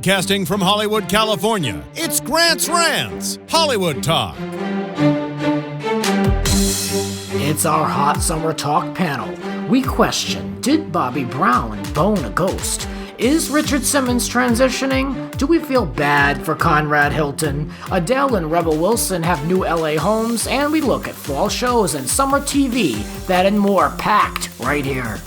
Broadcasting from Hollywood, California, it's Grant's Rants, Hollywood Talk. It's our Hot Summer Talk panel. We question, did Bobby Brown bone a ghost? Is Richard Simmons transitioning? Do we feel bad for Conrad Hilton? Adele and Rebel Wilson have new LA homes, and we look at fall shows and summer TV. That and more packed right here.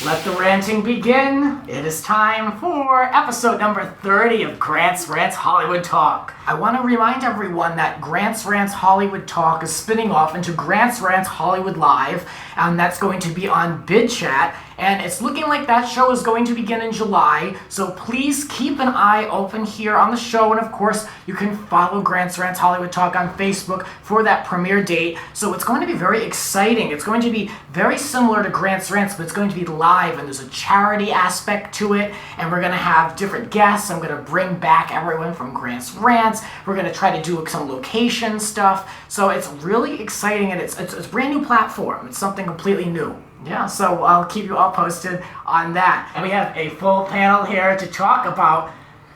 Let the ranting begin. It is time for episode number 30 of Grant's Rants Hollywood Talk. I want to remind everyone that Grant's Rants Hollywood Talk is spinning off into Grant's Rants Hollywood Live, and that's going to be on BidChat, and it's looking like that show is going to begin in July, so please keep an eye open here on the show, and of course, you can follow Grant's Rants Hollywood Talk on Facebook for that premiere date. So it's going to be very exciting. It's going to be very similar to Grant's Rants, but it's going to be live, and there's a charity aspect to it, and we're going to have different guests. I'm going to bring back everyone from Grant's Rants. We're going to try to do some location stuff. So it's really exciting, and it's a brand new platform. It's something completely new. Yeah, so I'll keep you all posted on that. And we have a full panel here to talk about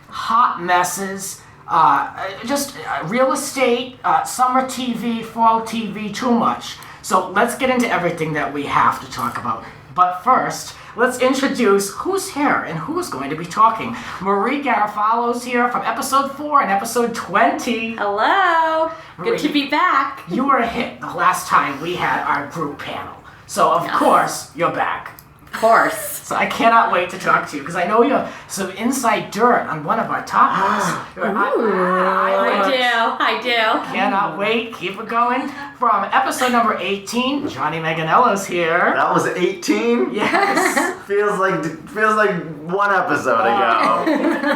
hot messes, just real estate, summer TV, fall TV, too much. So let's get into everything that we have to talk about. But first, let's introduce who's here and who's going to be talking. Marie Garofalo's here from episode 4 and episode 20. Hello. Marie, good to be back. You were a hit the last time we had our group panel. So, of course, you're back. Of course. So I cannot wait to talk to you, because I know you have some inside dirt on one of our topics. I do. Cannot wait. Keep it going. From episode number 18, Jonny Manganello's here. That was 18? Yes. feels like one episode ago.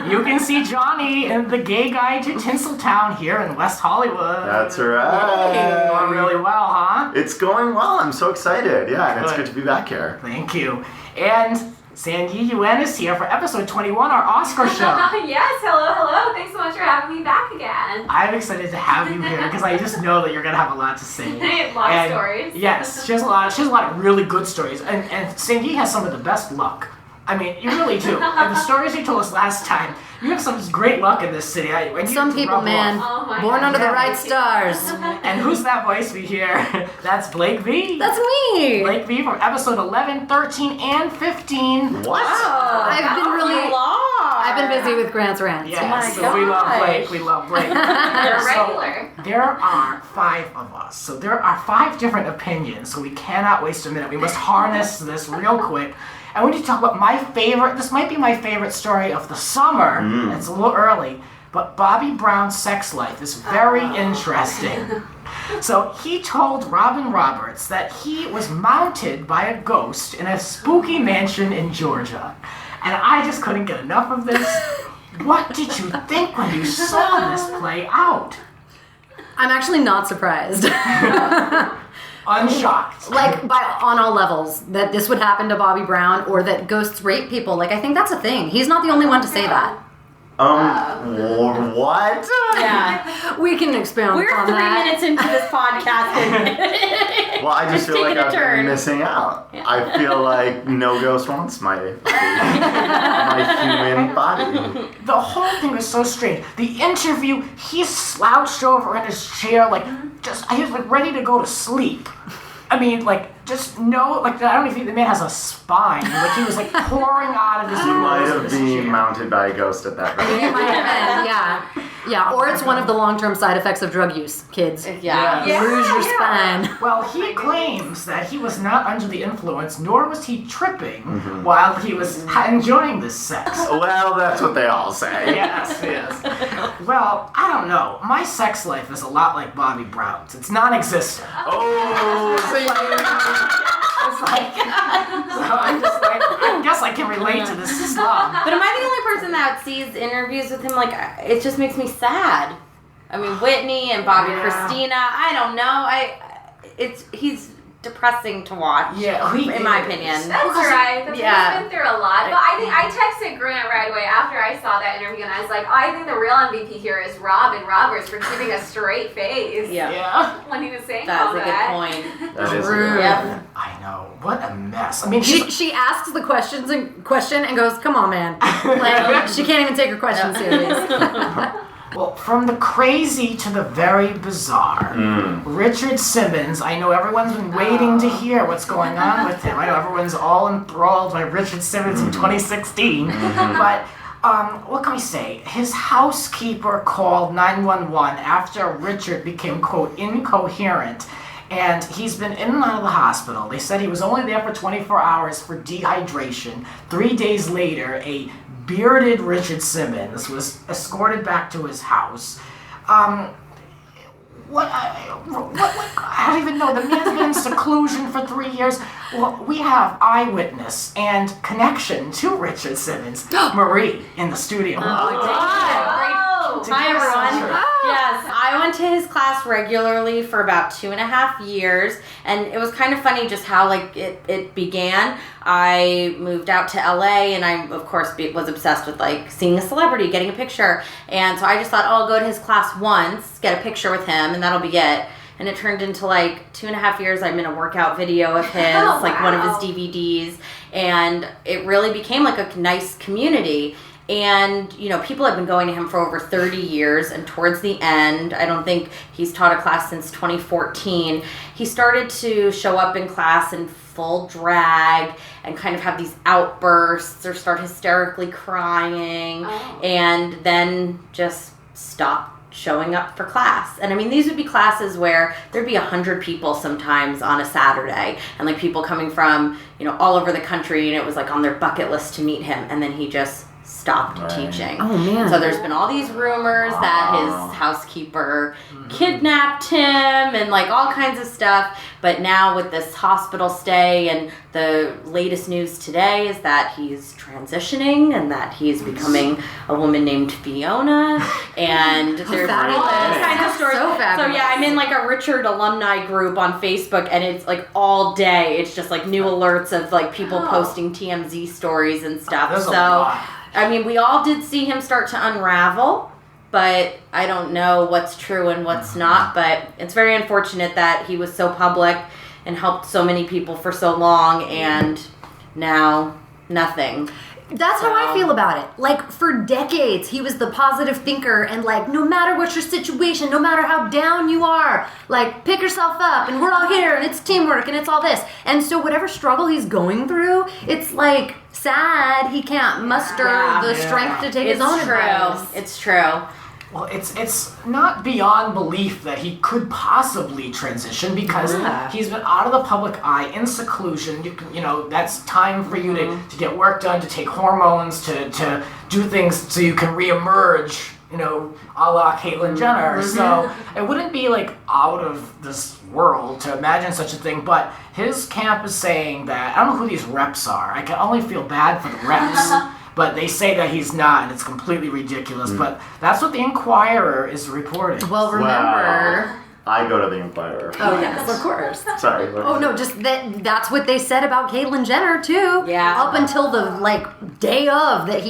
You can see Jonny in The Gay Guide to Tinseltown here in West Hollywood. That's right. Going really well, huh? It's going well. I'm so excited. Yeah, and it's good to be back here. Thank you. And Sanyee Yuan is here for episode 21, our Oscar show. Yes, hello. Thanks so much for having me back again. I'm excited to have you here because I just know that you're going to have a lot to say. A lot of stories. Yes, she has a lot of really good stories. And Sanyee has some of the best luck. I mean, you really do. And the stories you told us last time, you have some great luck in this city. Some people, man, born under the right stars. And who's that voice we hear? That's Blake V. That's me. Blake V from episode 11, 13, and 15. What? I've been busy with Grant's Rants. Yes, so we love Blake. We love Blake. You're a regular. So there are 5 of us. So there are 5 different opinions. So we cannot waste a minute. We must harness this real quick. I want to talk about my favorite, this might be my favorite story of the summer. It's a little early, but Bobby Brown's sex life is very interesting. So he told Robin Roberts that he was mounted by a ghost in a spooky mansion in Georgia. And I just couldn't get enough of this. What did you think when you saw this play out? I'm actually not surprised. Unshocked. Like, on all levels, that this would happen to Bobby Brown or that ghosts rape people. Like, I think that's a thing. He's not the only one to say that. What? Yeah. We can expound We're on 3 that. minutes into this podcast. And Well, I just feel like I've been missing out. Yeah. I feel like no ghost wants my human body. The whole thing was so strange. The interview, he's slouched over in his chair, he was ready to go to sleep. I mean, I don't even think the man has a spine. He was pouring out of his He might have nose. been mounted by a ghost at that point. It might have been, yeah. Or it's one of the long-term side effects of drug use, kids. Yeah. You lose your spine. Well, he claims that he was not under the influence, nor was he tripping while he was enjoying this sex. Well, that's what they all say. Yes. Well, I don't know. My sex life is a lot like Bobby Brown's. It's non-existent. Oh, So I'm just I guess I can relate to this slum. But am I the only person that sees interviews with him? It just makes me sad. I mean, Whitney and Bobby Christina. I don't know. He's depressing to watch. Yeah, in my opinion. That's right. He's been through a lot. But I texted Grant right away after I saw that interview, and I was like, I think the real MVP here is Robin Roberts for keeping a straight face. Yeah. When he was saying That's all a that. good point. That is True. a Yep. I know. What a mess. I mean, She asks the question and goes, "Come on, man!" Like she can't even take her question serious. well, from the crazy to the very bizarre, Richard Simmons. I know everyone's been waiting to hear what's going on with him. I know everyone's all enthralled by Richard Simmons in 2016, but. What can we say? His housekeeper called 911 after Richard became, quote, incoherent. And he's been in and out of the hospital. They said he was only there for 24 hours for dehydration. 3 days later, a bearded Richard Simmons was escorted back to his house. I don't even know. The man's been in seclusion for 3 years. Well, we have eyewitness and connection to Richard Simmons, Marie, in the studio. Hi, everyone. Yes, I went to his class regularly for about 2.5 years, and it was kind of funny just how like it began. I moved out to LA, and I of course was obsessed with like seeing a celebrity, getting a picture, and so I just thought, oh, I'll go to his class once, get a picture with him, and that'll be it. And it turned into like 2.5 years. I'm in a workout video of his, like one of his DVDs, and it really became like a nice community. And, you know, people have been going to him for over 30 years, and towards the end, I don't think he's taught a class since 2014, he started to show up in class in full drag and kind of have these outbursts or start hysterically crying and then just stop showing up for class. And I mean, these would be classes where there'd be 100 people sometimes on a Saturday, and like people coming from, you know, all over the country, and it was like on their bucket list to meet him, and then he just stopped teaching. Oh man. So there's been all these rumors that his housekeeper kidnapped him and like all kinds of stuff. But now with this hospital stay, and the latest news today is that he's transitioning and that he's becoming a woman named Fiona. And there's all kinds of stories. So fabulous. So yeah, I'm in like a Richard alumni group on Facebook, and it's like all day. It's just like new alerts of like people posting TMZ stories and stuff. There's a So lot. I mean, we all did see him start to unravel, but I don't know what's true and what's not. But it's very unfortunate that he was so public and helped so many people for so long, and now nothing. That's how I feel about it. Like, for decades, he was the positive thinker, and like, no matter what your situation, no matter how down you are, like, pick yourself up, and we're all here, and it's teamwork, and it's all this. And so whatever struggle he's going through, it's like sad he can't muster the strength to take his own advice. It's true. Well, it's not beyond belief that he could possibly transition, because he's been out of the public eye in seclusion. You know, that's time for you to get work done, to take hormones, to do things so you can reemerge, you know, a la Caitlyn Jenner. So it wouldn't be like out of this world to imagine such a thing, but his camp is saying that, I don't know who these reps are. I can only feel bad for the reps. But they say that he's not, and it's completely ridiculous. But that's what the Inquirer is reporting. Well, remember... I go to the Inquirer. Oh, yes, of course. Sorry. Oh, no, just that's what they said about Caitlyn Jenner, too. Yeah. Up until the, like, day of that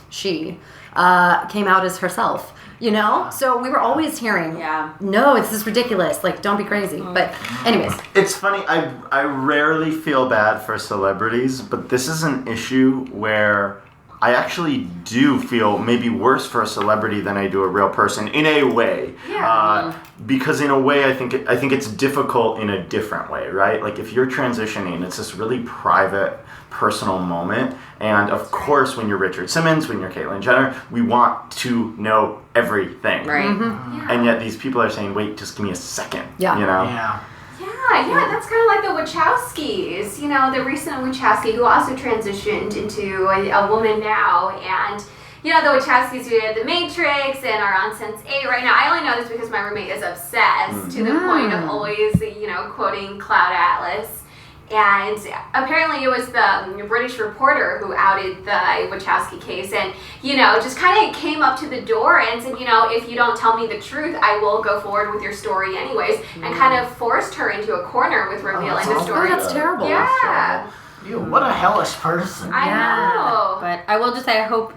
she came out as herself. You know? So we were always hearing, no, it's this ridiculous. Like, don't be crazy. But anyways. It's funny, I rarely feel bad for celebrities, but this is an issue where I actually do feel maybe worse for a celebrity than I do a real person, in a way. Yeah. Because in a way, I think it's difficult in a different way, right? Like, if you're transitioning, it's this really private, personal moment. And of course, when you're Richard Simmons, when you're Caitlyn Jenner, we want to know everything. Right. Yeah. And yet these people are saying, wait, just give me a second. Yeah. You know? Yeah, that's kind of like the Wachowskis. You know, the recent Wachowski who also transitioned into a woman now, and you know, the Wachowskis who did The Matrix and are on Sense8 right now. I only know this because my roommate is obsessed to the point of always, you know, quoting Cloud Atlas. And apparently it was the British reporter who outed the Wachowski case, and, you know, just kind of came up to the door and said, you know, if you don't tell me the truth, I will go forward with your story anyways, and kind of forced her into a corner with revealing the story. Oh, that's terrible. Yeah. Ew, what a hellish person. I know. But I will just say, I hope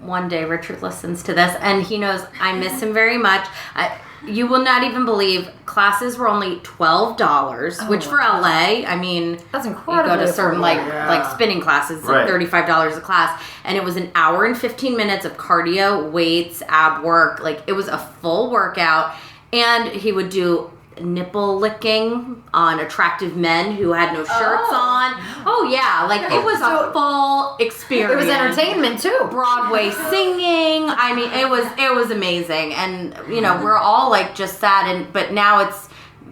one day Richard listens to this, and he knows I miss him very much. You will not even believe classes were only $12, which for LA, I mean, that's incredible. You go to certain like spinning classes, it's like $35 a class, and it was an hour and 15 minutes of cardio, weights, ab work. Like it was a full workout, and he would do nipple licking on attractive men who had no shirts on. Oh yeah, like it was a full experience. It was entertainment too. Broadway singing. I mean, it was amazing, and you know we're all like just sad, but now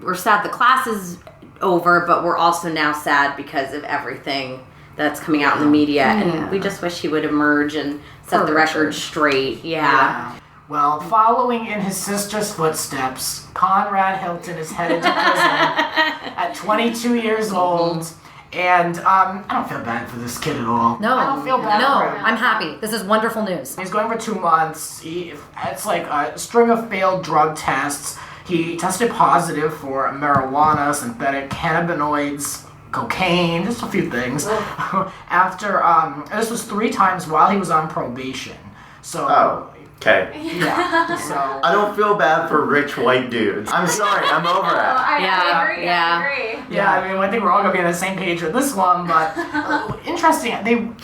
we're sad the class is over, but we're also now sad because of everything that's coming out in the media, and we just wish he would emerge and set the record straight. Yeah. Well, following in his sister's footsteps, Conrad Hilton is headed to prison at 22 years old. And I don't feel bad for this kid at all. No. I don't feel bad for him. I'm happy. This is wonderful news. He's going for 2 months. It's like a string of failed drug tests. He tested positive for marijuana, synthetic cannabinoids, cocaine, just a few things. After, this was 3 times while he was on probation. So... Okay. Yeah. So I don't feel bad for rich white dudes. I'm sorry. I'm over it. I agree. Yeah, I mean, I think we're all gonna be on the same page with this one. But interesting.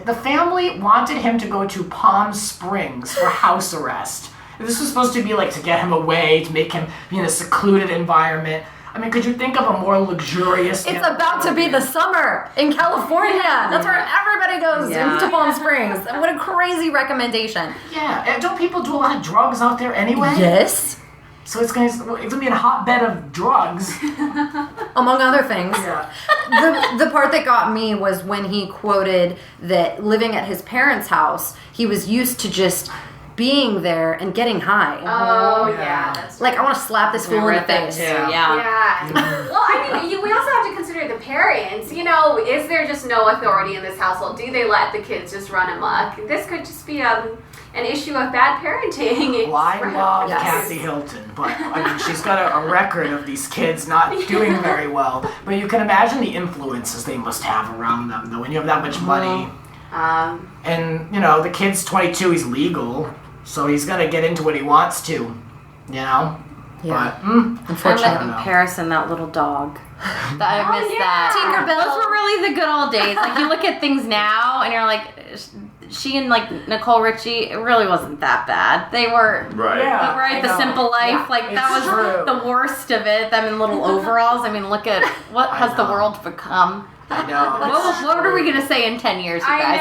The family wanted him to go to Palm Springs for house arrest. This was supposed to be like to get him away, to make him be in a secluded environment. I mean, could you think of a more luxurious... It's about to be the summer in California. That's where everybody goes to Palm Springs. What a crazy recommendation. Yeah. And don't people do a lot of drugs out there anyway? Yes. So it's gonna be a hotbed of drugs. Among other things. Yeah. The part that got me was when he quoted that living at his parents' house, he was used to just being there and getting high. Oh, yeah. That's like, I want to slap this fool in the face. Yeah. Well, I mean, we also have to consider the parents. You know, is there just no authority in this household? Do they let the kids just run amok? This could just be an issue of bad parenting. Well, I love Kathy Hilton, but I mean, she's got a record of these kids not doing very well. But you can imagine the influences they must have around them, though, when you have that much money. And, you know, the kid's 22, he's legal. So he's gonna get into what he wants to, you know? Yeah. But, unfortunately. Paris and that little dog. I miss that. Tinkerbell. Those were really the good old days. Like, you look at things now and you're like, she and like Nicole Richie, it really wasn't that bad. They were the simple life. Like that was the worst of it. Them in little overalls. I mean, look at what has the world become. I know. What are we gonna say in 10 years, you guys?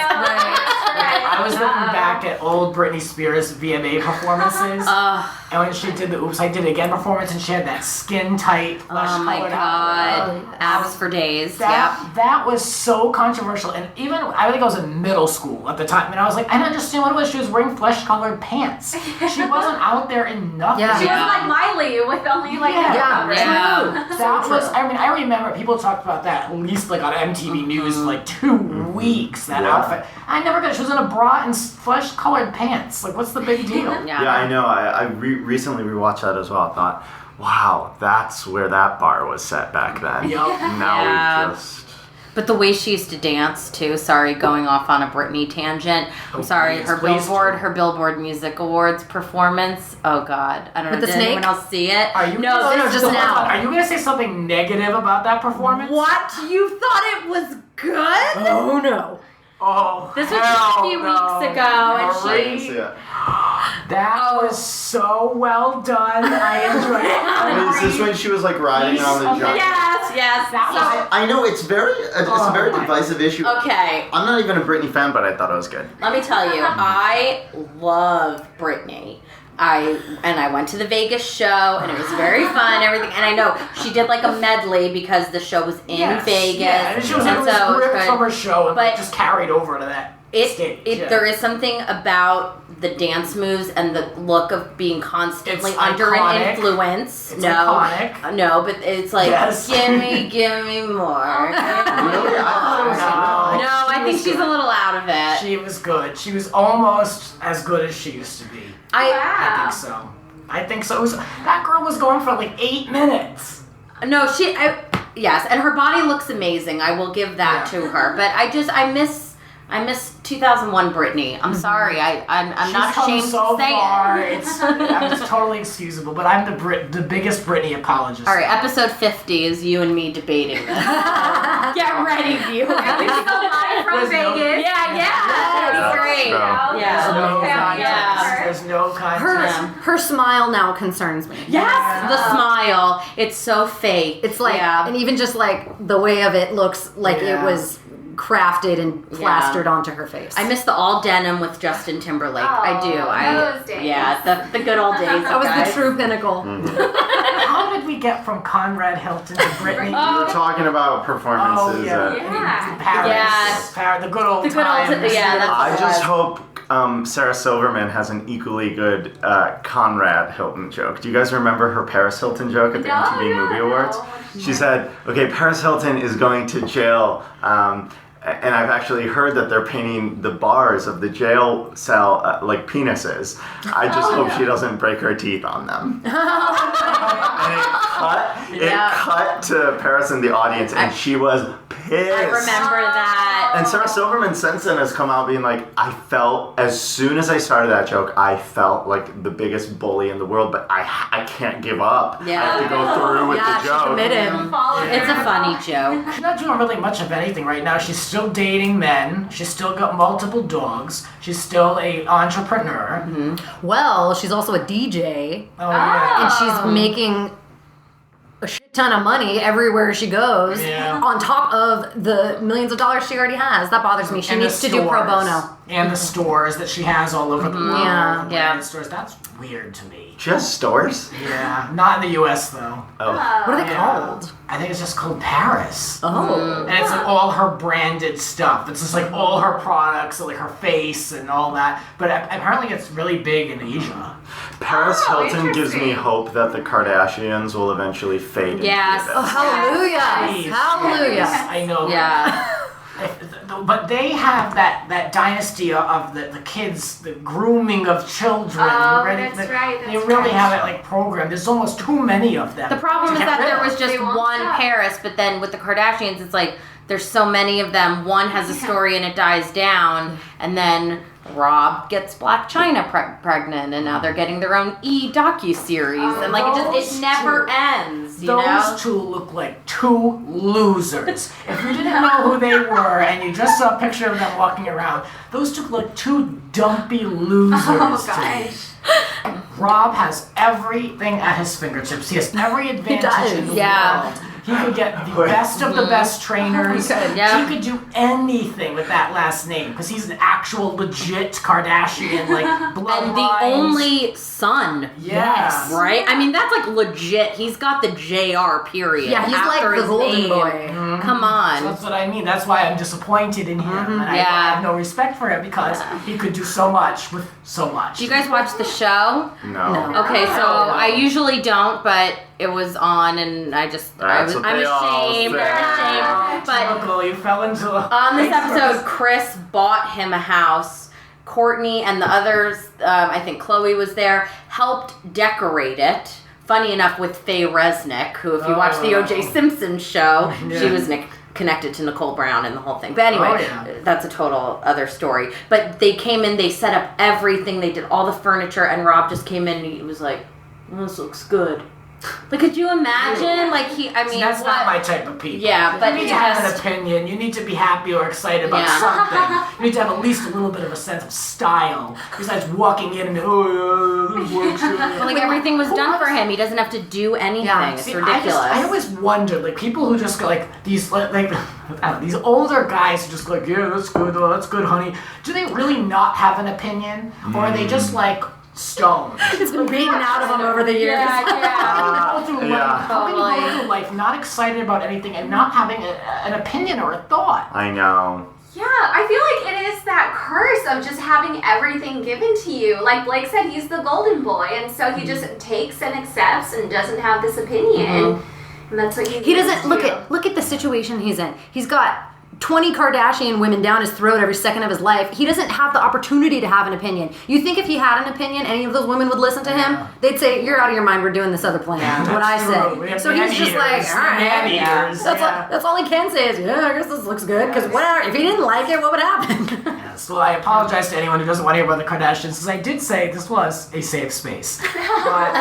I was looking back at old Britney Spears VMA performances, and when she did the "Oops, I Did It Again" performance, and she had that skin-tight, oh my god, abs for days. That was so controversial, and even I think I was in middle school at the time, and I was like, I don't understand what it was. She was wearing flesh-colored pants. She wasn't out there in nothing. Yeah. She was like Miley with only like That was. I mean, I remember people talked about that at least like on MTV News for like 2 weeks. That outfit. I never got. She was in a bra and flesh-colored pants. Like, what's the big deal? Yeah, I know. I recently rewatched that as well. I thought, wow, that's where that bar was set back then. Yep. Now we just... But the way she used to dance too. Sorry, going off on a Britney tangent. I'm sorry. Her Billboard Music Awards performance. Oh God, I don't know. With the Did snake? anyone else see it? No, just now. Are you gonna say something negative about that performance? What? You thought it was good? Oh no. Oh, this was just a few weeks ago, and she. That was so well done. I enjoyed it. Is this when she was like riding on the jump? Yes. I know it's a very divisive issue. Okay. I'm not even a Britney fan, but I thought it was good. Let me tell you, I love Britney. I went to the Vegas show, and it was very fun and everything. And I know she did like a medley because the show was in Vegas. Yeah, and she was ripped from her show and just carried over to that stage. There is something about the dance moves and the look of being constantly under an influence. It's iconic. No, but it's like, give me more. Really? I thought it was No, I think she's a little out of it. She was good. She was almost as good as she used to be. I think so. That girl was going for like 8 minutes. No, yes, and her body looks amazing. I will give that to her. But I I miss 2001 Britney. I'm sorry. I'm not ashamed She's come so to say far. it. It's totally excusable, but I'm the biggest Britney apologist. All right, episode 50 is you and me debating this. Get ready, viewers. We're still live from Vegas. That'd be great. There's no contest. Her smile now concerns me. Yes, the smile. It's so fake. It's like, and even just like the way of it looks like it was crafted and plastered onto her face. I miss the all denim with Justin Timberlake. I do. Those days. Yeah, the good old days. That was the true pinnacle. How did we get from Conrad Hilton to Britney? We were talking about performances. Paris. Yes. The good old times. I just hope Sarah Silverman has an equally good Conrad Hilton joke. Do you guys remember her Paris Hilton joke at the MTV Movie Awards? She said, okay, Paris Hilton is going to jail, and I've actually heard that they're painting the bars of the jail cell like penises. I just hope she doesn't break her teeth on them. And it cut to Paris in the audience, and she was pissed. I remember that. And Sarah Silverman since then has come out being like, I felt, as soon as I started that joke, I felt like the biggest bully in the world, but I can't give up. I have to go through with the joke. She's committed. It's a funny joke. She's not doing really much of anything right now. She's still dating men. She's still got multiple dogs. She's still an entrepreneur. Mm-hmm. Well, she's also a DJ. Oh, yeah. And she's making a shit ton of money everywhere she goes, on top of the millions of dollars she already has. That bothers me. She needs to do pro bono. And the stores that she has all over the world. Yeah. Stores. That's weird to me. She has stores? Yeah. Not in the U.S., though. Oh. What are they called? I think it's just called Paris. Oh. And it's like all her branded stuff. It's just like all her products, like her face and all that. But apparently it's really big in Asia. Paris Hilton gives me hope that the Kardashians will eventually fade into Yes. the Oh, hallelujah. Hallelujah. I know. Yeah. But they have that dynasty of the kids, the grooming of children. Oh, that's right. They really have it like programmed. There's almost too many of them. The problem is that there was just one Paris, but then with the Kardashians, it's like there's so many of them. One has a story and it dies down, and then Rob gets Blac Chyna pregnant, and now they're getting their own docuseries, and like it never ends. Those two look like two losers. If you didn't know who they were and you just saw a picture of them walking around, those two look like two dumpy losers. To me. Rob has everything at his fingertips. He has every advantage in the world. He could get the best of the best trainers. He could do anything with that last name because he's an actual legit Kardashian, like bloodlines. And the only son. Yes. Right? I mean, that's like legit. He's got the JR period. Yeah, he's after like the his golden name. boy. Come on. So that's what I mean. That's why I'm disappointed in him. And I have no respect for him because he could do so much with so much. Do you guys watch the show? No. Okay, so I usually don't, but it was on, and I'm ashamed. But you fell into on this episode, Chris bought him a house. Courtney and the others, I think Chloe was there, helped decorate it. Funny enough, with Faye Resnick, who, if you watch the O.J. Simpson show, she was connected to Nicole Brown and the whole thing. But anyway, that's a total other story. But they came in, they set up everything, they did all the furniture, and Rob just came in and he was like, "This looks good." Like, could you imagine? Like, that's not my type of people. Yeah, but you need to have an opinion. You need to be happy or excited about something. You need to have at least a little bit of a sense of style. Besides walking in and but like everything was done for him. He doesn't have to do anything. Yeah. It's ridiculous. I always wondered, like people who just go like these these older guys who just go like, yeah, that's good, that's good, honey. Do they really not have an opinion, or are they just like stoned? It's been beaten out of them over the years. How can you go through life not excited about anything and not having an opinion or a thought? I know. Yeah, I feel like it is that curse of just having everything given to you. Like Blake said, he's the golden boy, and so he just takes and accepts and doesn't have this opinion. And that's what he doesn't look at the situation he's in. He's got 20 Kardashian women down his throat every second of his life. He doesn't have the opportunity to have an opinion. You think if he had an opinion, any of those women would listen to him? They'd say, "You're out of your mind. We're doing this other plan." That's what I say. So he's just like, "All right." That's all he can say is, "Yeah, I guess this looks good." Because whatever, if he didn't like it, what would happen? Yes. Well, I apologize to anyone who doesn't want to hear about the Kardashians, because I did say this was a safe space. But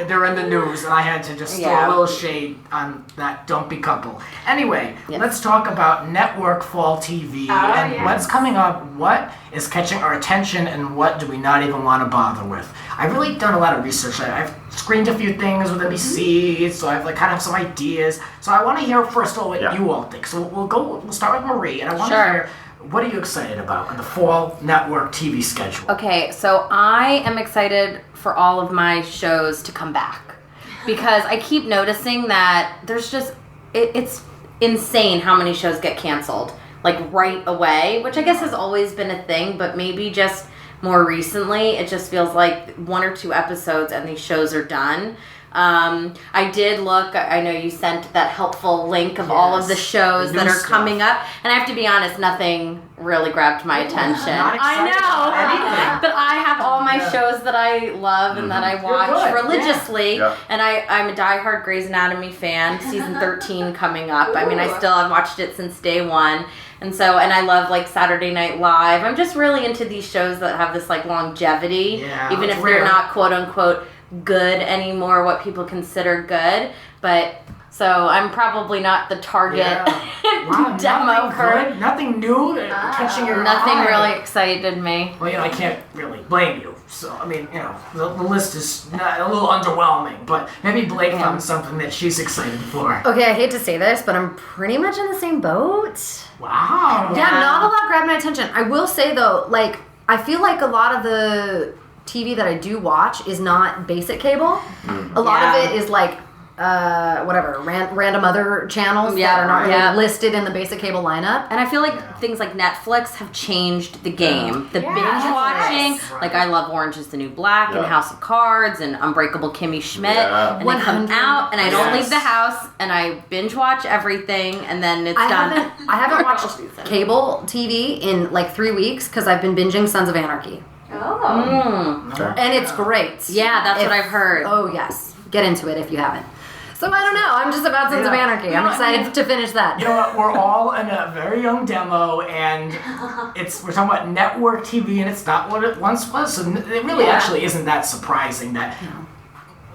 they're in the news, and I had to just throw a little shade on that dumpy couple. Anyway, let's talk about network fall TV and what's coming up, what is catching our attention, and what do we not even want to bother with. I've really done a lot of research. I've screened a few things with NBC, so I've kind of some ideas. So I want to hear first of all what you all think. So we'll start with Marie, and I want to hear, what are you excited about in the fall network TV schedule? Okay, so I am excited for all of my shows to come back, because I keep noticing that there's just, it's insane how many shows get canceled, like right away, which I guess has always been a thing, but maybe just more recently, it just feels like 1 or 2 episodes and these shows are done. I did look, I know you sent that helpful link of all of the shows that are coming up, and I have to be honest, nothing really grabbed my attention. I know, but I have all my shows that I love and that I watch religiously, and I'm a diehard Grey's Anatomy fan. Season 13 coming up. I mean, I still have watched it since day one. And I love like Saturday Night Live. I'm just really into these shows that have this like longevity, even if they're not quote unquote good anymore, what people consider good. But so I'm probably not the target demo for nothing new catching your nothing eye. Really excited me. Well, I can't really blame you. So I mean, the list is a little underwhelming, but maybe Blake found something that she's excited for. Okay, I hate to say this, but I'm pretty much in the same boat. Wow. Yeah, not a lot grabbed my attention. I will say though, like, I feel like a lot of the TV that I do watch is not basic cable. A lot of it is like random other channels that are not really listed in the basic cable lineup. And I feel like things like Netflix have changed the game. The binge watching, like I love Orange is the New Black and House of Cards and Unbreakable Kimmy Schmidt. And they come out and I don't leave the house and I binge watch everything and then it's done. I haven't watched cable TV in like 3 weeks because I've been binging Sons of Anarchy. And it's great. Yeah, that's what I've heard. Oh, yes. Get into it if you haven't. So I don't know. I'm just about Sons of Anarchy. I'm excited to finish that. You know what? We're all in a very young demo, and we're talking about network TV, and it's not what it once was. So it really actually isn't that surprising that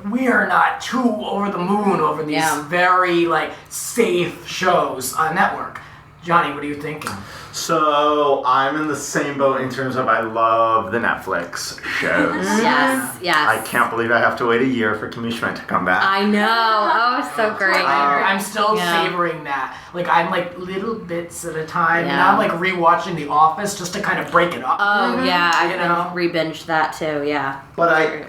we are not too over the moon over these very safe shows on network. Johnny, what are you thinking? So I'm in the same boat in terms of I love the Netflix shows. Yes. I can't believe I have to wait a year for Kimmy Schmidt to come back. I know. Oh, so great. I'm still savoring that. I'm little bits at a time. And I'm rewatching The Office just to kind of break it up. Oh, yeah. I've re-binged that too, But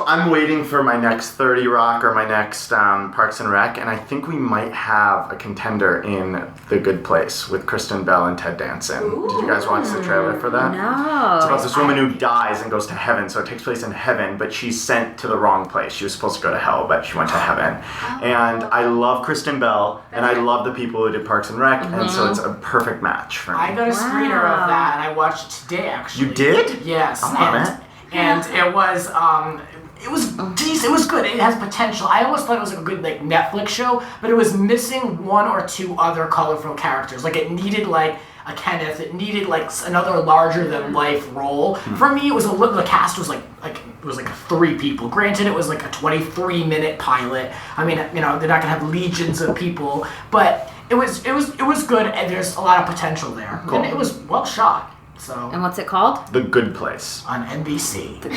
I'm waiting for my next 30 Rock or my next Parks and Rec, and I think we might have a contender in The Good Place with Kristen Bell and Ted Danson. Ooh. Did you guys watch the trailer for that? No. It's about this woman who dies and goes to heaven, so it takes place in heaven, but she's sent to the wrong place. She was supposed to go to hell, but she went to heaven. And I love Kristen Bell, and I love the people who did Parks and Rec, and so it's a perfect match for me. I got a screener of that, and I watched it today, actually. You did? Yes. Oh, and it was... It was decent. It was good. It has potential. I almost thought it was a good Netflix show, but it was missing 1 or 2 other colorful characters. It needed a Kenneth. It needed another larger than life role. For me, it was the cast was it was 3 people. Granted, it was a 23-minute pilot. I mean, they're not gonna have legions of people, but it was good. And there's a lot of potential there. Cool. And it was well shot. So. And what's it called? The Good Place. On NBC. Okay.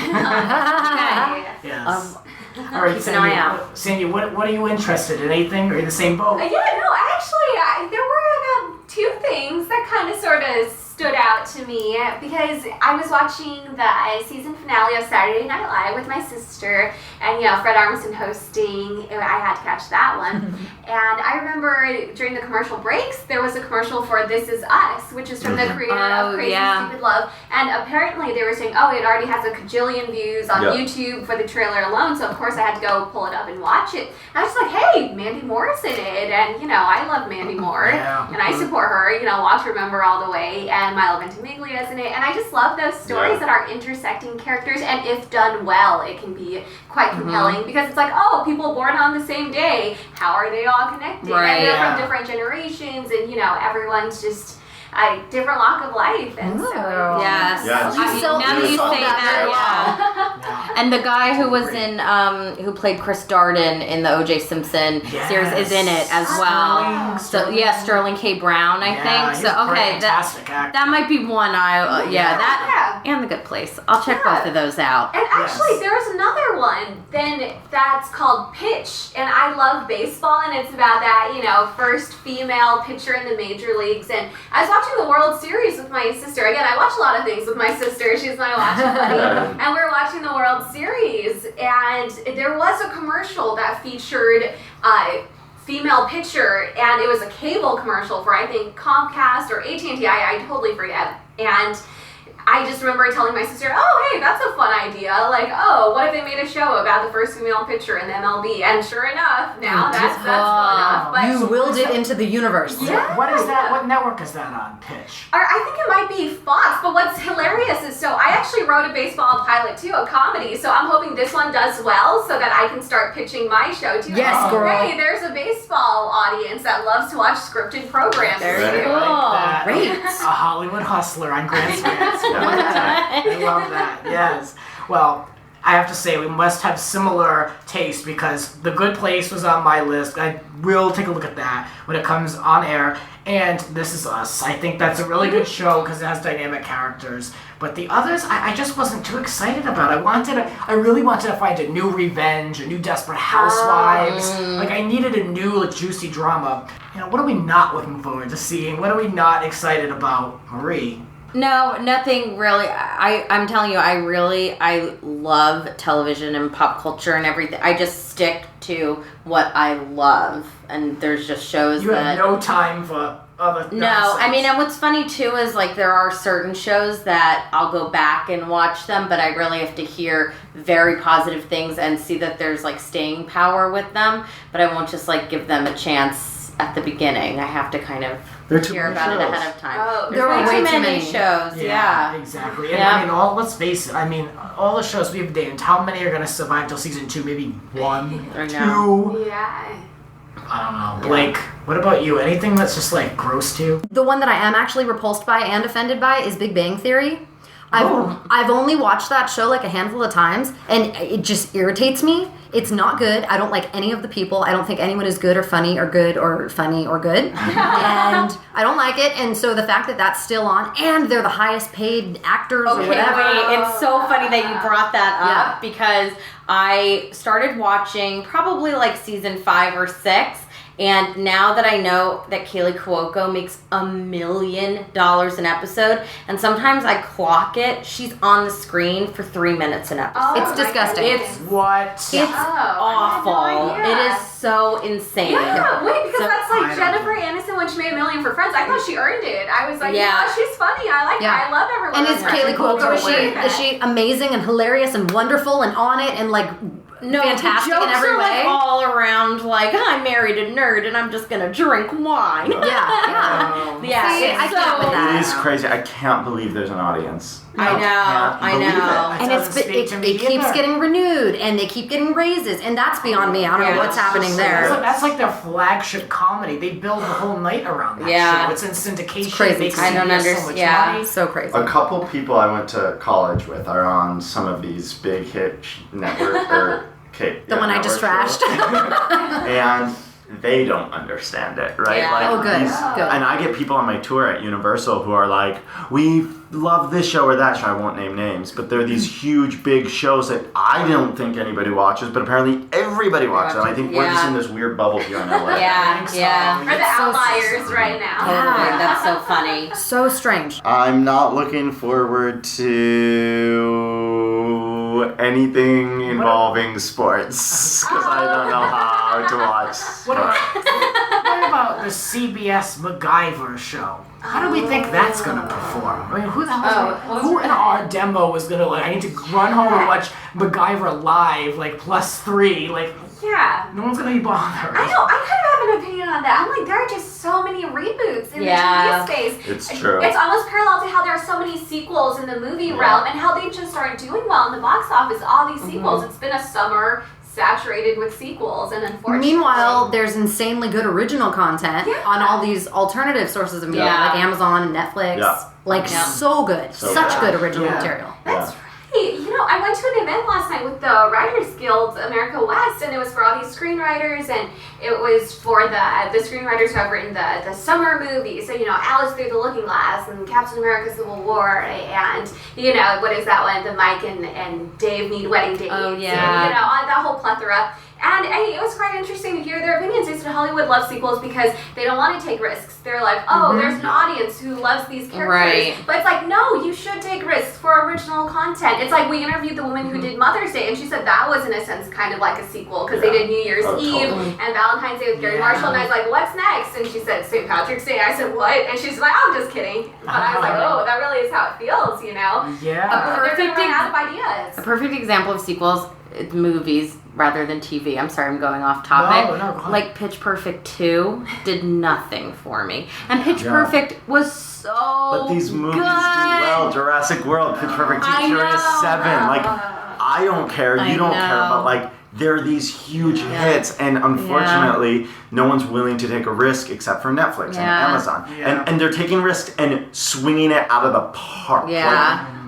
Yes. All right, Sanyee, what are you interested in? Anything? Are you in the same boat? Actually, there were about 2 things that kind of sort of stood out to me because I was watching the season finale of Saturday Night Live with my sister, and Fred Armisen hosting. I had to catch that one. And I remember during the commercial breaks, there was a commercial for This Is Us, which is from the creator of Crazy Stupid Love. And apparently they were saying, it already has a cajillion views on YouTube for the trailer alone, so of course I had to go pull it up and watch it. And I was like, hey, Mandy Moore's in it, and I love Mandy Moore, and I support her, watch Remember All the Way, and Milo Ventimiglia's in it, and I just love those stories that are intersecting characters, and if done well, it can be quite compelling, because it's like, people born on the same day, how are they all connected? And they're from different generations, and everyone's just a different walk of life, and so yes. Yeah, now that you say that, and the guy who was in who played Chris Darden in the O.J. Simpson series is in it as well. Sterling K. Brown, I think. So that might be one and The Good Place. I'll check both of those out. And actually, there was another one that's called Pitch, and I love baseball, and it's about that first female pitcher in the major leagues, and I was watching the World Series with my sister. Again, I watch a lot of things with my sister. She's my watching buddy. And we were watching the World Series, and there was a commercial that featured a female pitcher, and it was a cable commercial for, I think, Comcast or AT&T. I totally forget. And I just remember telling my sister, hey, that's a fun idea. Like, what if they made a show about the first female pitcher in the MLB? And sure enough, now that's going enough. But you willed it into the universe. Yeah. What is that? What network is that on? Pitch? I think it might be Fox, but what's hilarious is, I actually wrote a baseball pilot too, a comedy, so I'm hoping this one does well so that I can start pitching my show too. Yes, girl. Hey, there's a baseball audience that loves to watch scripted programs. Very too. like that. Great. A Hollywood hustler on Grant's Rants. I love that. Yes. Well, I have to say we must have similar taste, because The Good Place was on my list. I will take a look at that when it comes on air. And This Is Us. I think that's a really good show because it has dynamic characters. But the others, I just wasn't too excited about. I really wanted to find a new Revenge, a new Desperate Housewives. Like, I needed a new juicy drama. What are we not looking forward to seeing? What are we not excited about, Marie? No, nothing really. I'm telling you, I love television and pop culture and everything. I just stick to what I love, and there's just shows you have no time for other nonsense. No, I mean, and what's funny too is like there are certain shows that I'll go back and watch them, but I really have to hear very positive things and see that there's like staying power with them, but I won't just like give them a chance at the beginning. I have to kind of hear about it ahead of time. There are way too too many shows. Yeah, exactly. And I mean, let's face it. I mean, all the shows we've named, how many are going to survive till season 2? Maybe 1, 2. Yeah. I don't know. Blake, what about you? Anything that's just like gross to you? The one that I am actually repulsed by and offended by is Big Bang Theory. I've only watched that show like a handful of times, and it just irritates me. It's not good. I don't like any of the people. I don't think anyone is good or funny or good or funny or good. And I don't like it. And so the fact that that's still on, and they're the highest paid actors or whatever. It's so funny that you brought that up because I started watching probably like season 5 or 6. And now that I know that Kaylee Cuoco makes $1 million an episode, and sometimes I clock it, she's on the screen for 3 minutes an episode. It's disgusting. It's awful. I had no idea. It is so insane. Yeah, wait, because that's like Jennifer Aniston when she made $1 million for Friends. I thought she earned it. I was like, she's funny. I like her. I love everyone. And is Kaylee Cuoco, is she amazing and hilarious and wonderful and on it and like fantastic the jokes in every are way? Like all around, like I married a nerd and I'm just gonna drink wine. Yeah. See, I can't with that. It is crazy. I can't believe there's an audience. I know. And it keeps getting renewed, and they keep getting raises, and that's beyond me. I don't know what's happening there. That's like their flagship comedy. They build the whole night around that show. It's in syndication. It's crazy. Makes I don't understand. So much money. So crazy. A couple people I went to college with are on some of these big hit network or the one I just trashed. And they don't understand it, right? Yeah. Like Good. And I get people on my tour at Universal who are like, we love this show or that show. I won't name names, but they're these huge, big shows that I don't think anybody watches, but apparently everybody watches. And I think we're just in this weird bubble here in LA. Yeah. We're the outliers right now. Totally. That's so funny. So strange. I'm not looking forward to anything involving sports because I don't know how to watch sports. What about the CBS MacGyver show? How do we think that's gonna perform? I mean, who the hell? Who in our demo was gonna I need to run home and watch MacGyver live, +3, Yeah. no one's gonna be bothered. I know. I kind of have an opinion on that. I'm like, there are just so many reboots in the TV space. It's true. It's almost parallel to how there are so many sequels in the movie realm and how they just aren't doing well in the box office. All these sequels. It's been a summer saturated with sequels, and unfortunately, Meanwhile, there's insanely good original content on all these alternative sources of media, like Amazon and Netflix. So good. Such good original material. That's right. You know, I went to an event last night with the Writers Guild America West, and it was for all these screenwriters, and it was for the screenwriters who have written the summer movies. So, Alice Through the Looking Glass and Captain America Civil War, and, what is that one? The Mike and Dave Need Wedding Dates. Oh, yeah. And, that whole plethora. And it was quite interesting to hear their opinions. They said Hollywood loves sequels because they don't want to take risks. They're like, there's an audience who loves these characters. Right. But it's like, no, you should take risks for original content. It's like we interviewed the woman who did Mother's Day, and she said that was, in a sense, kind of like a sequel because they did New Year's Eve and Valentine's Day with Gary Marshall. And I was like, what's next? And she said, St. Patrick's Day. I said, what? And she's like, I'm just kidding. But I was like, that really is how it feels, Yeah. They're going to run out of ideas. A perfect example of sequels, movies rather than TV. I'm sorry, I'm going off topic. No, go ahead. Like Pitch Perfect 2 did nothing for me. And Pitch Perfect was so But these movies do good. well. Jurassic World, Pitch Perfect 2, Furious 7. I don't care. You don't care. But there are these huge hits, and unfortunately, no one's willing to take a risk except for Netflix and Amazon. Yeah. And they're taking risks and swinging it out of the park. Yeah.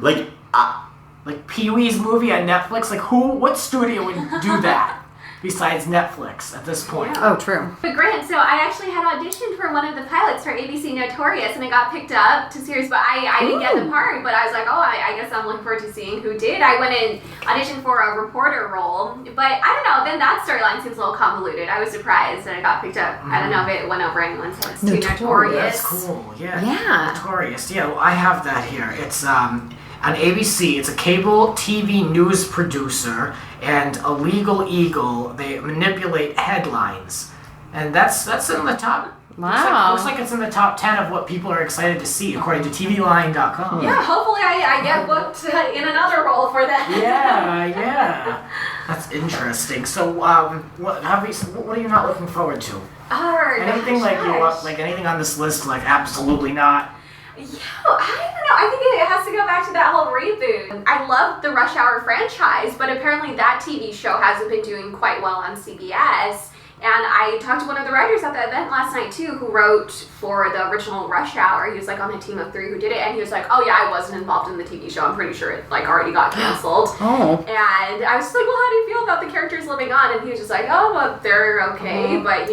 Like Pee-wee's movie on Netflix. What studio would do that besides Netflix at this point? Oh, true. But Grant, so I actually had auditioned for one of the pilots for ABC Notorious, and I got picked up to series, but I didn't get the part. But I was like, I guess I'm looking forward to seeing who did. I went and auditioned for a reporter role, but I don't know. Then that storyline seems a little convoluted. I was surprised that I got picked up. I don't know if it went over anyone's heads. Notorious. That's cool. Yeah. Notorious. Yeah, well, I have that here. It's on ABC. It's a cable TV news producer and a legal eagle. They manipulate headlines, and that's in the top. Wow. Looks like it's in the top 10 of what people are excited to see, according to TVLine.com. Yeah, hopefully I get booked in another role for that. Yeah. That's interesting. So, what are you not looking forward to? Anything anything on this list? Absolutely not. I don't know. I think it has to go back to that whole reboot. I love the Rush Hour franchise, but apparently that TV show hasn't been doing quite well on CBS. And I talked to one of the writers at the event last night, too, who wrote for the original Rush Hour. He was, on a team of 3 who did it, and he was like, I wasn't involved in the TV show. I'm pretty sure it, already got canceled. And I was just like, well, how do you feel about the characters living on? And he was just like, they're okay, but,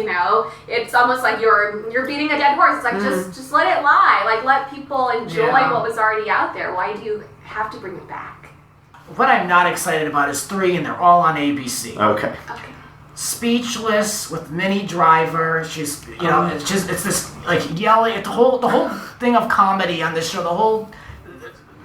it's almost like you're beating a dead horse. It's like, just let it lie. Let people enjoy what was already out there. Why do you have to bring it back? What I'm not excited about is 3, and they're all on ABC. Okay. Speechless with Minnie Driver. She's, it's this yelling. The whole thing of comedy on this show. The whole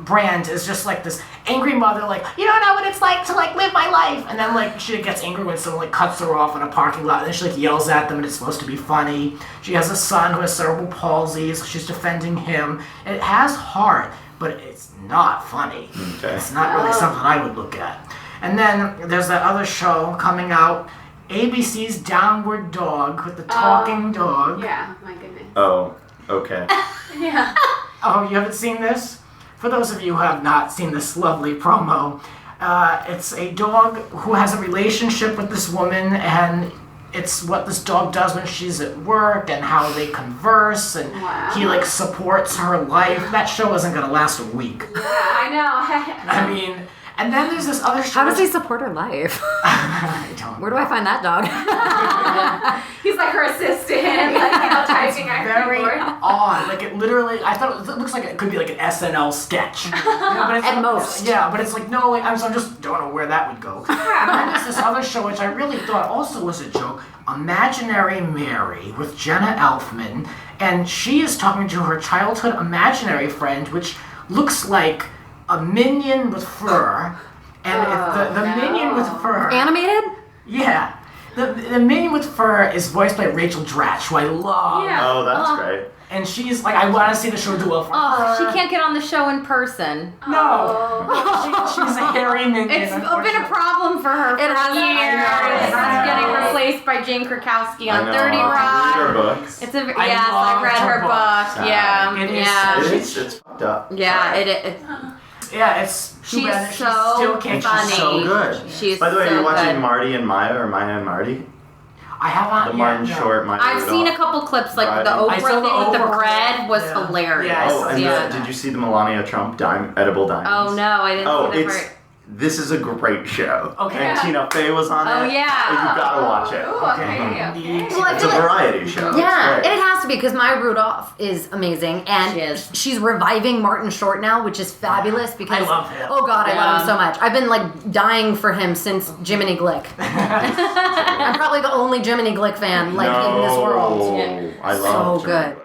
brand is just this angry mother. You don't know what it's like to live my life. And then she gets angry when someone cuts her off in a parking lot. And then she yells at them, and it's supposed to be funny. She has a son who has cerebral palsy, so she's defending him. And it has heart, but it's not funny. Okay. It's not really something I would look at. And then there's that other show coming out. ABC's Downward Dog with the talking dog. Yeah, my goodness. Oh, okay. Yeah. Oh, you haven't seen this? For those of you who have not seen this lovely promo, it's a dog who has a relationship with this woman, and it's what this dog does when she's at work and how they converse, and he supports her life. That show isn't going to last a week. Yeah, I know. I mean... And then there's this other show. How does he support her life? don't. Where do I find that dog? He's like her assistant, like, typing on her Very keyboard. odd. Like it literally, I thought it looks like it could be like an SNL sketch. But it's At like, most. Yeah, but it's like, no, like, I just don't know where that would go. And then there's this other show which I really thought also was a joke, Imaginary Mary with Jenna Elfman. And she is talking to her childhood imaginary friend, which looks like a minion with fur. And the minion with fur... Animated? Yeah. The minion with fur is voiced by Rachel Dratch, who I love. Yeah. Oh, that's great. And she's like, I want to see the show do well for Oh, her. she can't get on the show in person. No. She's a hairy minion. It's been a problem for her for It has- years. I know. She's getting replaced by Jane Krakowski I on know. 30 Read her Rock. books. It's a I yes, I loved read her her books. book. Yeah, It is yeah, It's fucked up. yeah. Sorry. It Yeah, it's too She's bad that she so still can't. funny. She's so good. She's By the way, so are you watching good. Marty and Maya or Maya and Marty? I haven't. The Martin no. Short, Maya I've seen a Rudolph. couple clips, like Right. the I saw Oprah the thing with the Oprah bread clip. was Yeah. hilarious. Yeah, I Oh, saw and yeah. did you see the Melania Trump edible diamonds? Oh no, I didn't Oh, see the it's part. this is a great show. Okay. And Tina Fey was on Oh, it. yeah. You gotta watch it. Ooh, okay. Well, I It's a feel like- variety show. Yeah, It's and great. it has to be because Maya Rudolph is amazing, and She is. she's reviving Martin Short now, which is fabulous because I love him. Oh God, I love him Yeah. so much. I've been like dying for him since Jiminy Glick. I'm probably the only Jiminy Glick fan like in this world. Yeah. I love So good.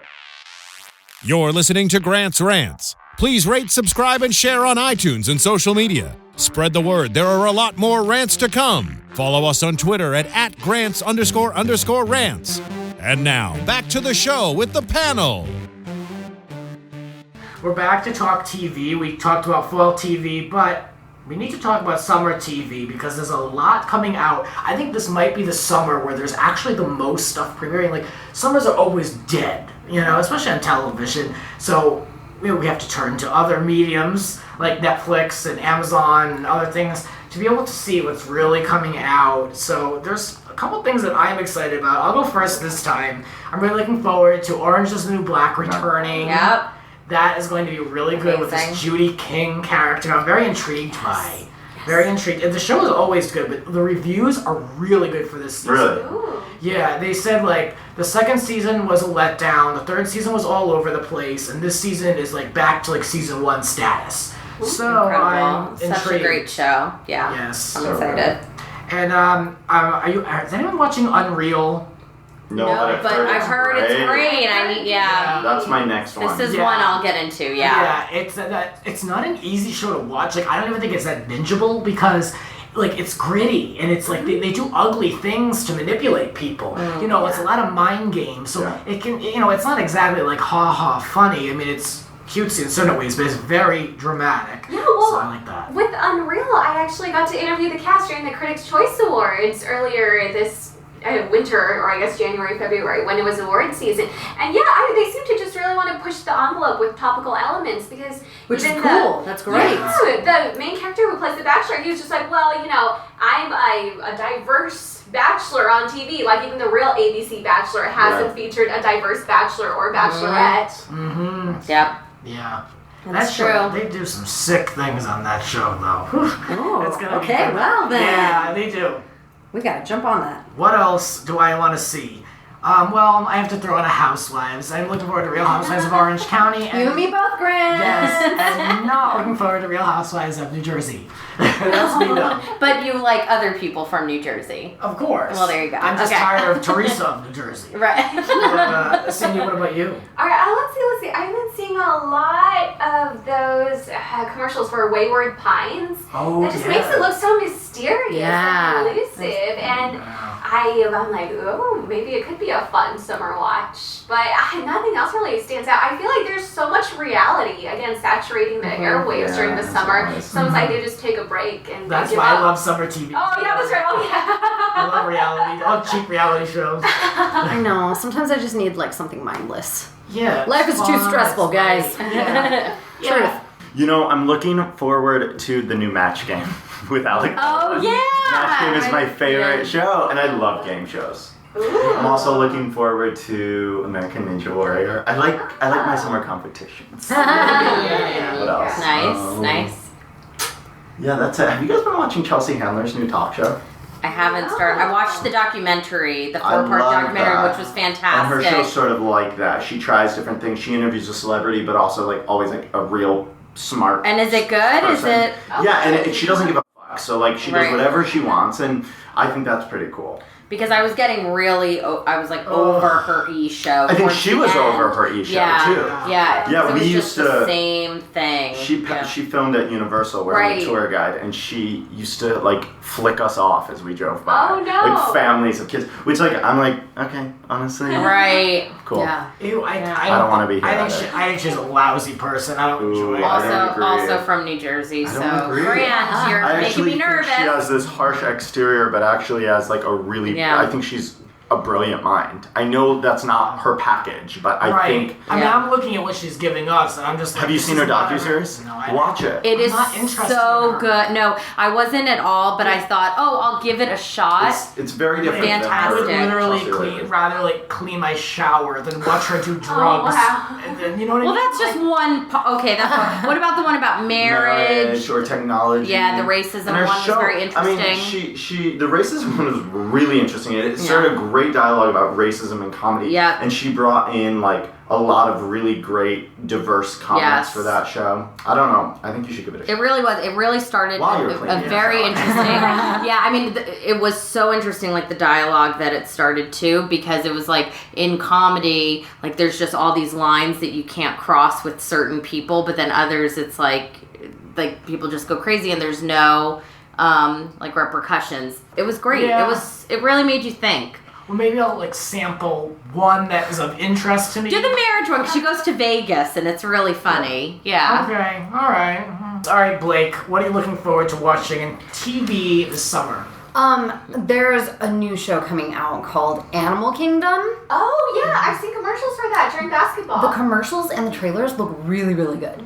You're listening to Grant's Rants. Please rate, subscribe, and share on iTunes and social media. Spread the word. There are a lot more rants to come. Follow us on Twitter at @grants__rants. And now, back to the show with the panel. We're back to talk TV. We talked about fall TV, but we need to talk about summer TV because there's a lot coming out. I think this might be the summer where there's actually the most stuff premiering. Like, summers are always dead, especially on television. So we have to turn to other mediums like Netflix and Amazon and other things to be able to see what's really coming out. So there's a couple things that I'm excited about. I'll go first this time. I'm really looking forward to Orange is the New Black returning. Yep. That is going to be really good with Amazing. this Judy King character. I'm very intrigued by. Very intrigued. And the show is always good, but the reviews are really good for this season. Really? Ooh. Yeah, they said like the second season was a letdown, the third season was all over the place, and this season is like back to like season 1 status. So I'm Incredible. Such intrigued. a great show. Yeah. Yes. I'm So excited. And is anyone watching Unreal? No, But I've heard it's great. Yeah. That's my next one. This is Yeah. one I'll get into. Yeah. It's not an easy show to watch. Like, I don't even think it's that bingeable because, like, it's gritty and it's like they do ugly things to manipulate people. It's a lot of mind games. So Yeah. it can, it's not exactly like ha funny. I mean, it's cutesy in certain ways, but it's very dramatic. Yeah, well, so I like that. with Unreal, I actually got to interview the cast during the Critics' Choice Awards earlier this winter, or I guess January, February, when it was award season. And yeah, they seem to just really want to push the envelope with topical elements because Which is even cool. That's great. Yeah, the main character who plays the Bachelor, he was just like, well, I'm a diverse Bachelor on TV. Like even the real ABC Bachelor hasn't featured a diverse Bachelor or Bachelorette. Mm-hmm. Yep. Yeah. That's That show, true. they do some sick things on that show, though. Oh, It's gonna be okay, good. well then. Yeah, they do. We gotta jump on that. What else do I want to see? Well, I have to throw in a Housewives. I'm looking forward to Real Housewives of Orange County. You and me both, Grant. Yes, and not looking forward to Real Housewives of New Jersey. That's me, though. But you like other people from New Jersey. Of course. Well, there you go. I'm just Okay. tired of Teresa of New Jersey. Right. Cindy, what about you? All right, let's see. I've been seeing a lot of those commercials for Wayward Pines. Oh, That just makes it look so mysterious Yeah. and elusive. And I'm like, oh, maybe it could be a fun summer watch. But nothing else really stands out. I feel like there's so much reality, again, saturating the airwaves during the that's summer. nice. So it's like they just take a break and That's give why I up. love summer TV. Oh, yeah, that's right. Oh, I love reality. I love cheap reality shows. I know. Sometimes I just need like something mindless. Yeah. Life is too stressful, guys. Yeah. Truth. I'm looking forward to the new Match Game with Alec. Oh, yeah. Match Game is my favorite Yeah. show, and I love game shows. Ooh. I'm also looking forward to American Ninja Warrior. I like my summer competitions. Yeah. What else? Nice. Yeah, that's it. Have you guys been watching Chelsea Handler's new talk show? I haven't started. I watched the documentary, the I 4-part love documentary, that. which was And fantastic. her show's sort of like that. She tries different things. She interviews a celebrity, but also like always like a real smart. And is it good? Is person. it? Yeah, and she doesn't give a fuck. So like she does Right. whatever she wants, and I think that's pretty cool. Because I was getting really, I was like over her E show. I think towards she the was end. over her E show Yeah, too. yeah. Yeah, it we was used just to- the same thing. She filmed at Universal where I'm Right. a tour guide, and she used to like flick us off as we drove by. Oh, no. Like families of kids, which like I'm like okay, honestly, Right. cool. Yeah. Ew, I don't wanna be here I at think, it. I think she's a lousy person. I don't Ooh, enjoy it. I don't agree. Also from New Jersey, I so don't agree. Grant, you're I making actually me think nervous. she has this harsh exterior, but actually has like a really. Yeah. I think she's a brilliant mind. I know that's not her package, but I right. think. I mean, Yeah. I'm looking at what she's giving us, and I'm just like, Have you this seen her is not docuseries? No, I Watch it. It is I'm not interested so in her. good. No, I wasn't at all, but I thought, I'll give it a shot. It's very different. than I would Fantastic. literally Chelsea Lately. rather like clean my shower than watch her do drugs. wow. And then, you know what Well, I mean? that's just one. Okay, that's one. What about the one about marriage? or technology. Yeah, the racism And her one was very interesting. I mean, she the racism one was really interesting. It started a great dialogue about racism and comedy. Yeah. And she brought in like a lot of really great diverse comments Yes. for that show. I don't know. I think you should give it a shot. It really was. It really started While you're a cleaning your very shower. interesting. Yeah, I mean, it was so interesting, like the dialogue that it started too, because it was like in comedy, like there's just all these lines that you can't cross with certain people, but then others, it's like people just go crazy and there's no like repercussions. It was great. Yeah. It really made you think. Well, maybe I'll like sample one that is of interest to me. Do the marriage one. 'Cause she goes to Vegas and it's really funny. Yeah. Okay, all right. All right, Blake, what are you looking forward to watching in TV this summer? There's a new show coming out called Animal Kingdom. Oh yeah, I've seen commercials for that during basketball. The commercials and the trailers look really, really good.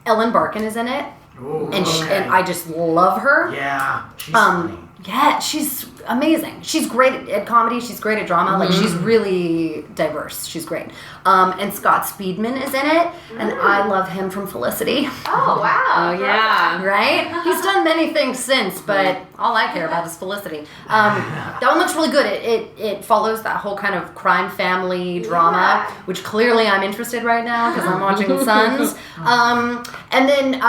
Ellen Barkin is in it, Ooh, and okay. and I just love her. Yeah, she's funny. Yeah, she's amazing. She's great at comedy. She's great at drama. Like, she's really diverse. She's great. And Scott Speedman is in it, and I love him from Felicity. Oh wow. Oh yeah. Right? He's done many things since, but all I care about is Felicity. That one looks really good. It follows that whole kind of crime family drama, Yeah. which clearly I'm interested right now because I'm watching Sons. And then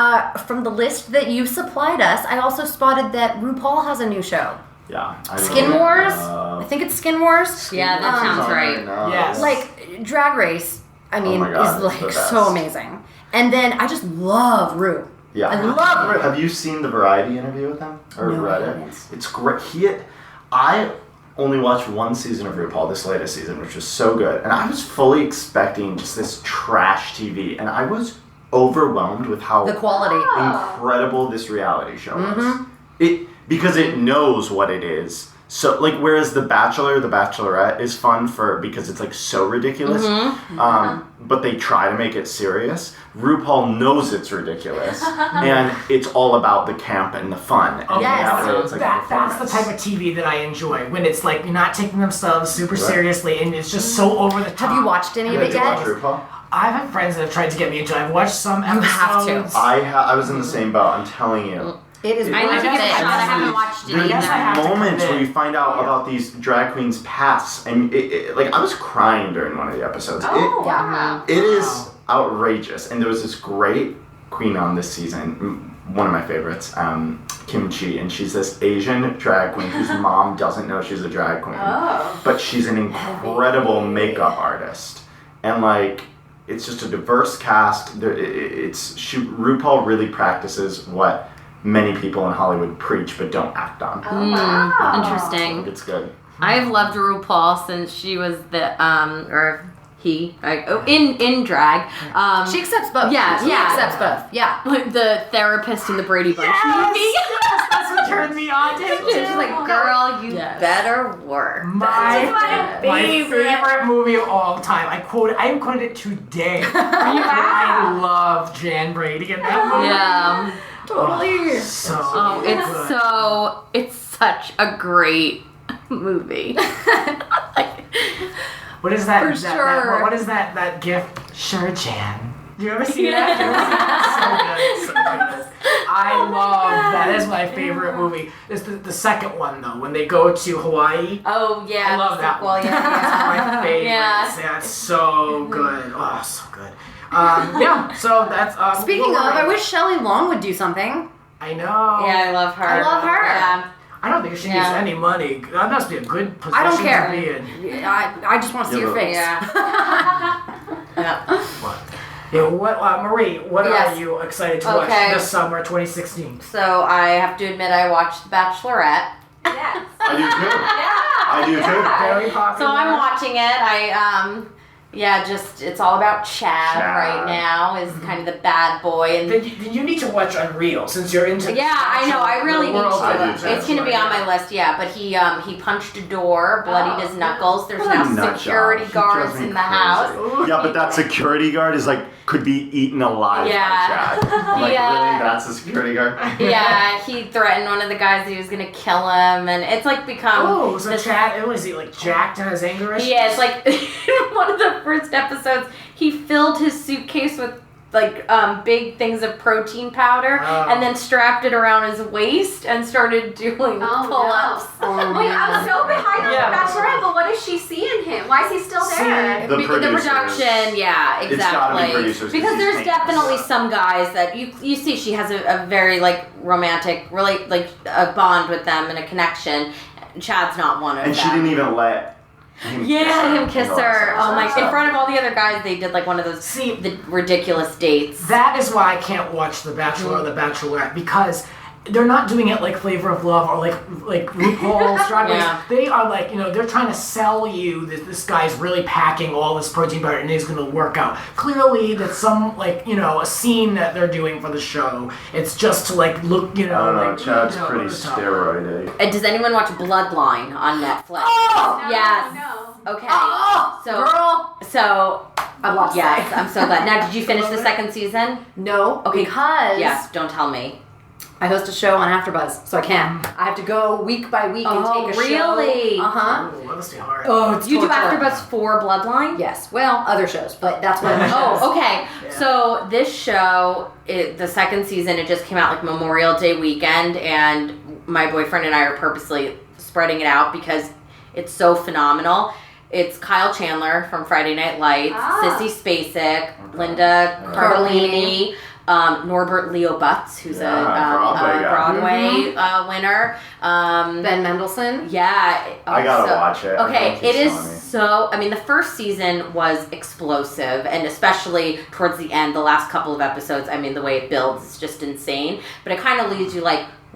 from the list that you supplied us, I also spotted that RuPaul has a new show. Yeah. Skin Wars? I think it's Skin Wars. Yeah, that sounds right. Yes. Like, Drag Race, I mean, my God, is it's like the so best. amazing. And then I just love Ru. Yeah. I love Ru. Have you seen the Variety interview with him? Or No, read I it? haven't. It's great. I only watched one season of RuPaul, this latest season, which was so good. And I was fully expecting just this trash TV. And I was overwhelmed with how The quality. incredible this reality show is. Because it knows what it is. So, like, whereas The Bachelor, The Bachelorette is fun because it's, like, so ridiculous. But they try to make it serious. RuPaul knows it's ridiculous. And it's all about the camp and the fun. And Yes. that way it's like a That's the performance. type of TV that I enjoy, when it's like you're not taking themselves super seriously and it's just so over the top. Have you watched any of it Did you watch yet? RuPaul? I've had friends that have tried to get me into it. I've watched some episodes. have to. I was in the same boat, I'm telling you. It is I need to give it a guess shot. I haven't watched it There's Yes, I have either. to moments where commit. you find out about these drag queens' pasts, and like I was crying during one of the episodes. Oh Yeah. wow. It is outrageous, and there was this great queen on this season, one of my favorites, Kim Chi, and she's this Asian drag queen whose mom doesn't know she's a drag queen, Oh. but she's an incredible makeup artist, and like it's just a diverse cast. RuPaul really practices what many people in Hollywood preach but don't act on. Oh wow. I Interesting. think it's good. I have loved RuPaul since she was in drag. She accepts both. Yeah, She yeah. accepts both. Yeah. The therapist in the Brady Bunch Yes, movie. yes, that's what turned me on to it too. She's like, girl, you Yes. better work. My favorite movie of all time. I quoted it today. I love Jan Brady in that movie. Yeah. Totally. So Oh, it's such a great movie. What is that? For that sure. what is that gift? Sure, Jan. You ever see that? So good. I love that. Is my favorite movie. It's the second one though, when they go to Hawaii. Oh yeah, I love that one. Yeah, That's my favorite. Yeah. Yeah, it's so good. Oh, so good. Yeah. So that's. Speaking of, I wish Shelley Long would do something. I know. Yeah, I love her. I love her. Yeah. I don't think she needs any money. That must be a good position I don't care. to be in. I just want to see your face. Yeah. What? Yeah, Marie, what Yes. are you excited to watch this summer, 2016? So I have to admit, I watched The Bachelorette. Yes. I do too. I do too. Very popular. So I'm watching it. It's all about Chad right now. Is kind of the bad boy, and Then you need to watch Unreal since you're into. I know. I really need I do to. too. It's going to be on my list. Yeah, but he punched a door, bloodied his knuckles. There's What a now nut security job. He guards drives me in the crazy. house. Yeah, but that security guard is could be eaten alive Yeah. by Chad. I'm like, Yeah. really? That's a security guard? Yeah, he threatened one of the guys that he was going to kill him, and it's become. Oh, so Chad, was he jacked in his anger issues? He is in one of the first episodes, he filled his suitcase with big things of protein powder and then strapped it around his waist and started doing pull-ups. Oh, Wait, I'm so behind on Yeah. The Bachelorette, but what does she see in him? Why is he still there? The producers. production, yeah, exactly. It's gotta be producers, 'cause because he's there's famous. definitely some guys that you see she has a very romantic, really a bond with them and a connection. Chad's not one of them. And she didn't even let him kiss her. Oh my! In front of all the other guys, they did one of those the ridiculous dates. That is why I can't watch The Bachelor or The Bachelorette, because they're not doing it like Flavor of Love or like RuPaul's Drag Race. Yeah. They are they're trying to sell you that this guy's really packing all this protein powder and he's going to work out. Clearly, that's some a scene that they're doing for the show. It's just to look, I don't know, Chad's pretty over the top. steroidy. Does anyone watch Bloodline on Netflix? Oh! No, Yes. No. Okay. Oh, So, girl. I watched yes, that. I'm so glad. Now, did you finish the second season? No, Okay. because Yes. Don't tell me. I host a show on AfterBuzz, so I can't. I have to go week by week and take a really? show. Uh-huh. Ooh, that must be hard. Oh, it's You do torture. AfterBuzz for Bloodline? Yes. Well, other shows, but that's what I'm Oh, okay. Yeah. So this show, the second season, it just came out Memorial Day weekend, and my boyfriend and I are purposely spreading it out because it's so phenomenal. It's Kyle Chandler from Friday Night Lights, Sissy Spacek, Linda Cardellini, Norbert Leo Butz, who's a Broadway winner. Ben Mendelsohn. Yeah. I gotta watch it. Okay, it is telling me. so. I mean, the first season was explosive, and especially towards the end, the last couple of episodes. I mean, the way it builds is just insane. But it kind of leaves you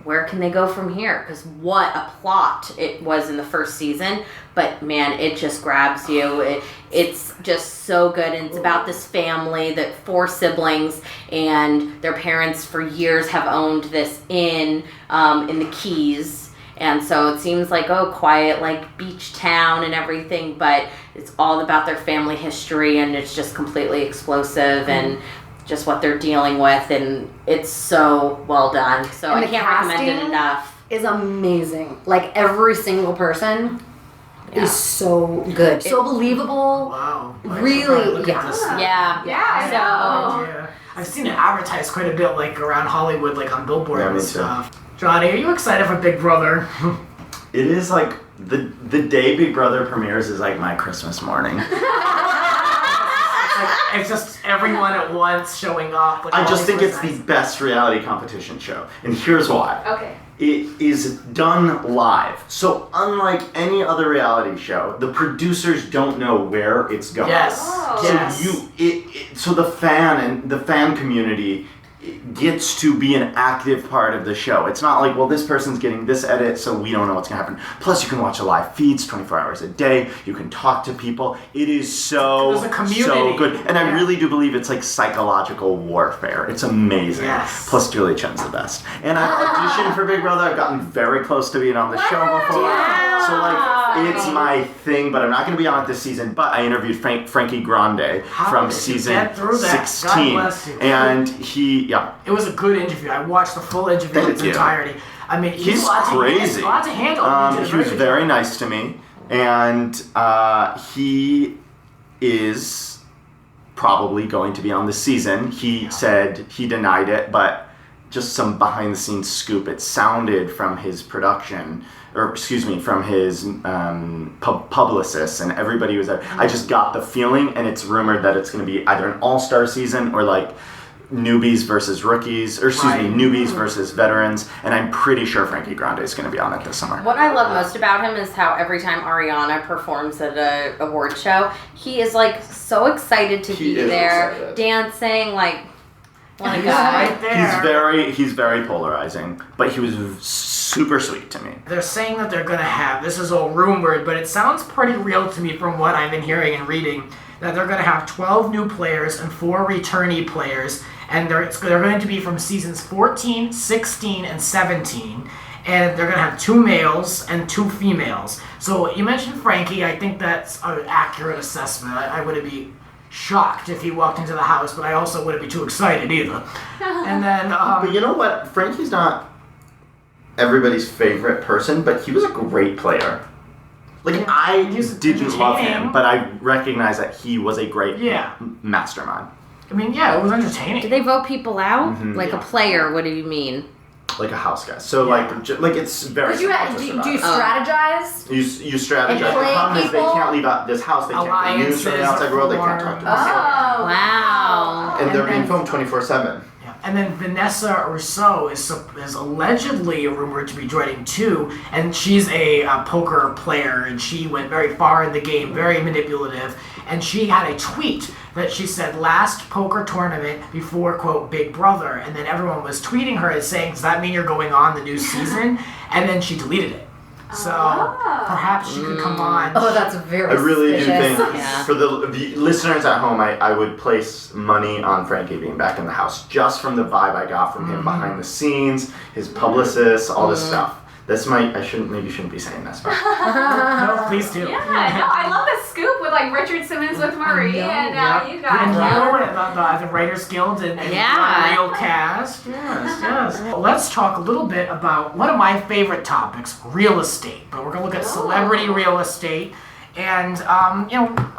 where can they go from here? Because what a plot it was in the first season. But man, it just grabs you. It's just so good. And it's about this family, that 4 siblings, and their parents for years have owned this inn in the Keys. And so it seems quiet, beach town and everything, but it's all about their family history, and it's just completely explosive and just what they're dealing with, and it's so well done. So And I the can't recommend it casting enough. Is amazing. Every single person is so good, so believable. Wow. Really, Look yeah. at this. Yeah. Yeah, I So know. Yeah. I've seen it advertised quite a bit, around Hollywood, on billboards Yeah, and me too. stuff. Jonny, are you excited for Big Brother? It is the day Big Brother premieres is my Christmas morning. It's just everyone at once showing up. I just think it's the best reality competition show. And here's why. Okay. It is done live. So unlike any other reality show, the producers don't know where it's going. Yes. Oh. Yes. So the fan community gets to be an active part of the show. It's not this person's getting this edit, so we don't know what's going to happen. Plus, you can watch the live feeds 24 hours a day. You can talk to people. It is There's a community. so good. And I Yeah. really do believe it's psychological warfare. It's amazing. Yes. Plus, Julie Chen's the best. And I've auditioned for Big Brother. I've gotten very close to being on the show before. Yeah. So, it's my thing, but I'm not going to be on it this season. But I interviewed Frankie Grande How from did you season get through that? God 16. bless you. And he, It was a good interview. I watched the full interview in Thank its you. entirety. I mean, he's a lot crazy. A lot to handle. He was very nice to me, and he is probably going to be on the season. He said he denied it, but just some behind the scenes scoop. It sounded from his production, or excuse me, from his publicists and everybody was there. I just got the feeling, and it's rumored that it's going to be either an all-star season or like newbies versus rookies, or excuse me, newbies versus veterans, and I'm pretty sure Frankie Grande is going to be on it this summer. What I love most about him is how every time Ariana performs at a award show, he is like so excited to be there, dancing, like what a guy. Right there. He's very polarizing, but he was super sweet to me. They're saying that they're going to have, this is all rumored, but it sounds pretty real to me from what I've been hearing and reading, that they're going to have 12 new players and 4 returnee players, and they're going to be from seasons 14, 16, and 17, and they're going to have 2 males and 2 females. So you mentioned Frankie. I think that's an accurate assessment. I wouldn't be shocked if he walked into the house, but I also wouldn't be too excited either. And then... but you know what? Frankie's not everybody's favorite person, but he was a great player. Like, I didn't love him, but I recognize that he was a great mastermind. I mean, yeah, it was entertaining. Do they vote people out? Like a player, what do you mean? Like a house guest. So, like it's very do you strategize? You strategize. The problem is they can't leave out this house. They can't get news from the outside world. They can't talk to us. Oh. Wow. And they're being filmed 24/7. And then Vanessa Rousseau is allegedly rumored to be joining too, and she's a poker player, and she went very far in the game, very manipulative, and she had a tweet that she said, last poker tournament before, quote, Big Brother, and then everyone was tweeting her as saying, does that mean you're going on the new season? And then she deleted it. So perhaps she could come on. Oh, that's very I really suspicious. do think, for the listeners at home, I would place money on Frankie being back in the house, just from the vibe I got from him behind the scenes, his publicists, all this stuff. This maybe shouldn't be saying this, but No, please do. Yeah, no, I love the scoop with like Richard Simmons with Marie, and you And guys. the Writers Guild and the real cast. Yes. Well, let's talk a little bit about one of my favorite topics, real estate. But we're going to look at celebrity real estate. And,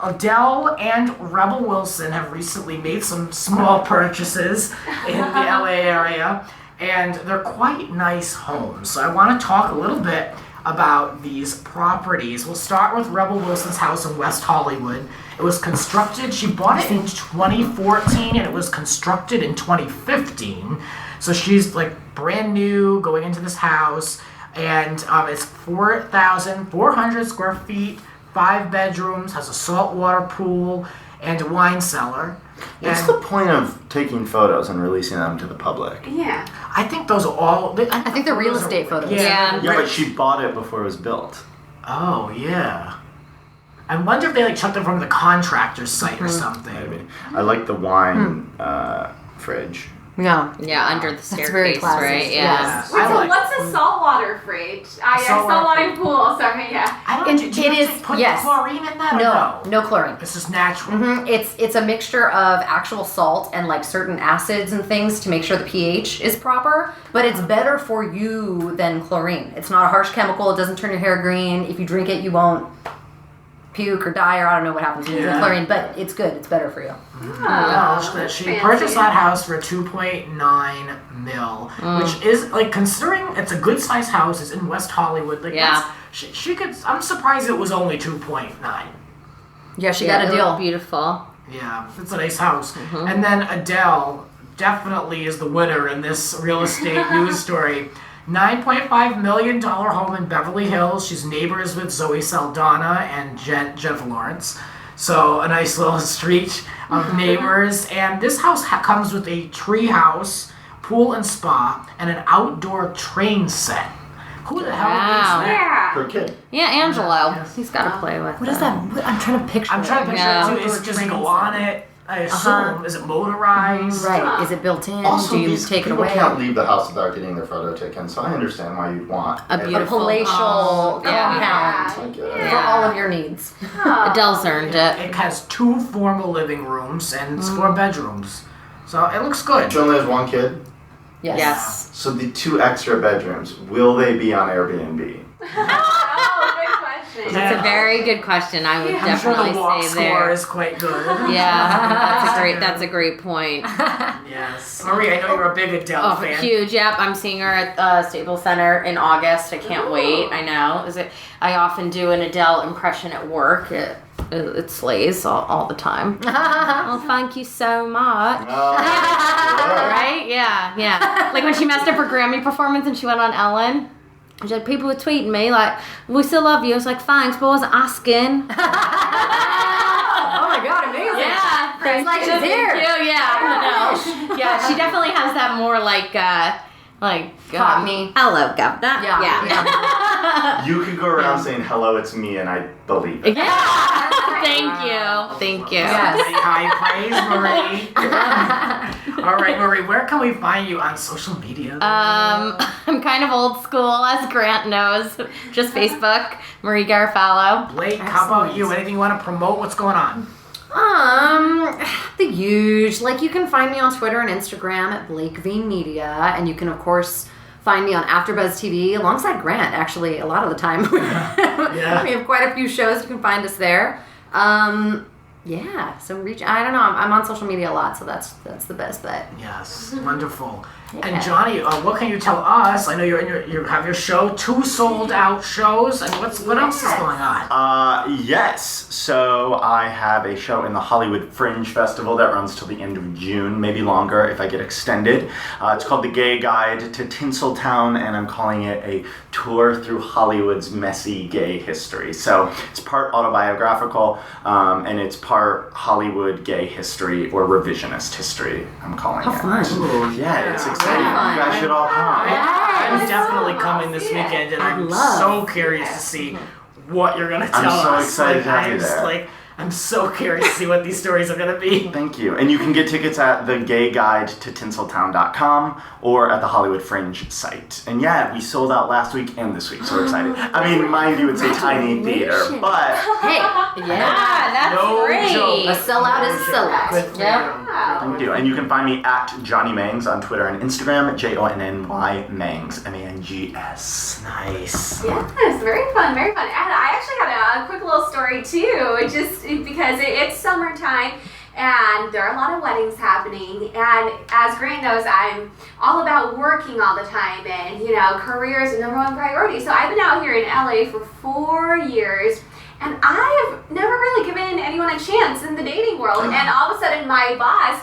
Adele and Rebel Wilson have recently made some small purchases in the LA area. And they're quite nice homes. So I want to talk a little bit about these properties. We'll start with Rebel Wilson's house in West Hollywood. It was constructed, she bought it in 2014, and it was constructed in 2015. So she's like brand new going into this house. And it's 4,400 square feet, 5 bedrooms, has a saltwater pool, and a wine cellar. what's the point of taking photos and releasing them to the public? Yeah. I think those are all... I think they're real estate photos. Yeah. Yeah, but she bought it before it was built. Oh, yeah. I wonder if they took them from the contractor's site or something. Maybe. I like the wine fridge. Yeah. Yeah, under the staircase, very classy. right? Yeah. Yes. Wait, so what's a saltwater fridge? Saltwater pool. Sorry, yeah. I don't know. It is, put yes. chlorine in that or no? No chlorine. It's just natural. It's a mixture of actual salt and like certain acids and things to make sure the pH is proper, but it's better for you than chlorine. It's not a harsh chemical. It doesn't turn your hair green. If you drink it, you won't puke or die, or I don't know what happens when you drink chlorine, but it's good. It's better for you. She purchased that house for $2.9 million, which is considering it's a good sized house. It's in West Hollywood. She could. I'm surprised it was only 2.9. Yeah, she got a deal. Beautiful. Yeah, it's a nice house. And then Adele definitely is the winner in this real estate news story. $9.5 million home in Beverly Hills. She's neighbors with Zoe Saldana and Jennifer Lawrence. So a nice little street of neighbors. And this house comes with a tree house, pool and spa, and an outdoor train set. Who the hell is that? Yeah. Her kid. Yeah, Angelo. He's got to play with What is that? I'm trying to picture I'm trying to picture it too. Is it just go on it? I assume. Is it motorized? Right. Is it built in? Also, Do you these take it people away? can't leave the house without getting their photo taken, so I understand why you'd want a beautiful palatial compound for all of your needs. Adele's earned it. It has 2 formal living rooms and 4 bedrooms. So it looks good. She only has one kid, Yes. so the 2 extra bedrooms, will they be on Airbnb? Oh, good question. definitely. That's a very good question. I would I'm sure definitely the walk say score there. is quite good. Yeah, that's a great point. Yes. Marie, I know you're a big Adele fan. Huge. Yep, I'm seeing her at Staples Center in August. I can't wait. I know. I often do an Adele impression at work. It slays all the time. Oh, thank you so much. Right? Yeah. Like when she messed up her Grammy performance and she went on Ellen. She's like, people were tweeting me like, we still love you. I was like, thanks, but I wasn't asking. Oh my god, amazing. Yeah. It's like she's here. Yeah, I know. Yeah, she definitely has that more Cockney. hello, governor. Yeah. You could go around saying hello, it's me, and I believe it. Yeah. Thank you. Yes. High praise, Marie. All right, Marie, where can we find you on social media? I'm kind of old school, as Grant knows. Just Facebook, Marie Garofalo. Blake, how about you? Anything you want to promote? What's going on? The huge. Like, you can find me on Twitter and Instagram at Blake V Media, and you can, of course, find me on AfterBuzz TV alongside Grant, actually, a lot of the time. Yeah. We have quite a few shows. You can find us there. Yeah, so I don't know, I'm on social media a lot, so that's the best bet. Yes, wonderful. Yeah. And Jonny, what can you tell us? I know you have your show, 2 sold out shows, and what else is going on? Yes. So I have a show in the Hollywood Fringe Festival that runs till the end of June, maybe longer if I get extended. It's called The Gay Guide to Tinseltown, and I'm calling it a tour through Hollywood's messy gay history. So it's part autobiographical, and it's part Hollywood gay history or revisionist history, I'm calling it. Fun. Ooh, Yeah, it's exciting. fun. You guys should all come. I'm definitely coming this weekend, and I'm so curious to see what you're going to tell us. I'm so excited to have you I'm just there. I'm so curious to see what these stories are going to be. Thank you. And you can get tickets at thegayguidetotinseltown.com or at the Hollywood Fringe site. And yeah, we sold out last week and this week, so we're excited. I mean, mind you, it's a tiny theater, but Hey, Yeah, that's No great. joke. a sellout is a sellout. Good for Yep. you. thank you. And you can find me at Jonny Mangs on Twitter and Instagram, JONNY Mangs, MANGS. Nice. Yes, very fun, very fun. And I actually had a quick little story too, just because it's summertime and there are a lot of weddings happening. And as Grant knows, I'm all about working all the time, and career is the #1 priority. So I've been out here in LA for 4 years. And I've never really given anyone a chance in the dating world. And all of a sudden, my boss,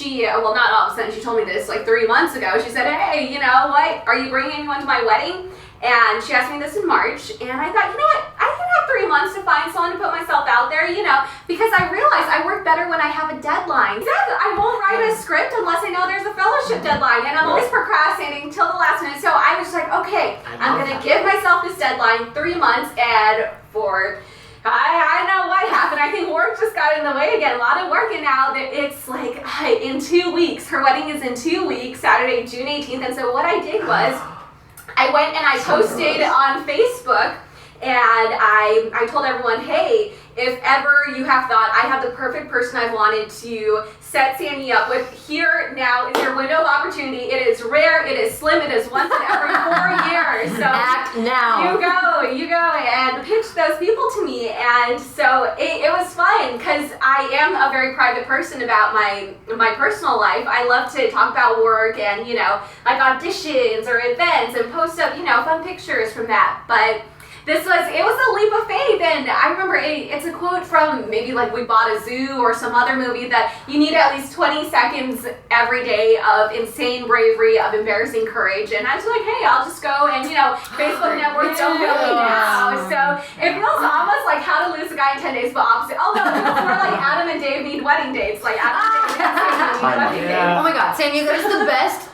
not all of a sudden, she told me this like 3 months ago. She said, hey, you know what? Are you bringing anyone to my wedding? And she asked me this in March. And I thought, you know what? I can have 3 months to find someone to put myself out there, because I realize I work better when I have a deadline. Exactly. I won't write a script unless I know there's a fellowship deadline. And I'm always procrastinating till the last minute. So I was like, okay, I'm going to give myself this deadline, 3 months, and I know what happened. I think work just got in the way again. A lot of work, and now it's like in 2 weeks. Her wedding is in 2 weeks, Saturday, June 18th. And so what I did was I went and I posted on Facebook, and I told everyone, hey, if ever you have thought I have the perfect person I've wanted to set Sanyee up with, here now is your window of opportunity. It is rare, it is slim, it is once in every 4 years. So Act now. You go and pitch those people to me. And so it was fun because I am a very private person about my personal life. I love to talk about work and, like auditions or events and post up, fun pictures from that. But it was a leap of faith, and I remember it's a quote from maybe like We Bought a Zoo or some other movie that you need at least 20 seconds every day of insane bravery, of embarrassing courage. And I was like, hey, I'll just go and, Facebook networks don't know me now. So it feels almost like How to Lose a Guy in 10 Days, but opposite. Oh no, it's more like Adam and Dave need wedding dates. Like Adam and Dave need wedding dates. Oh my god, Sanyee, that is the best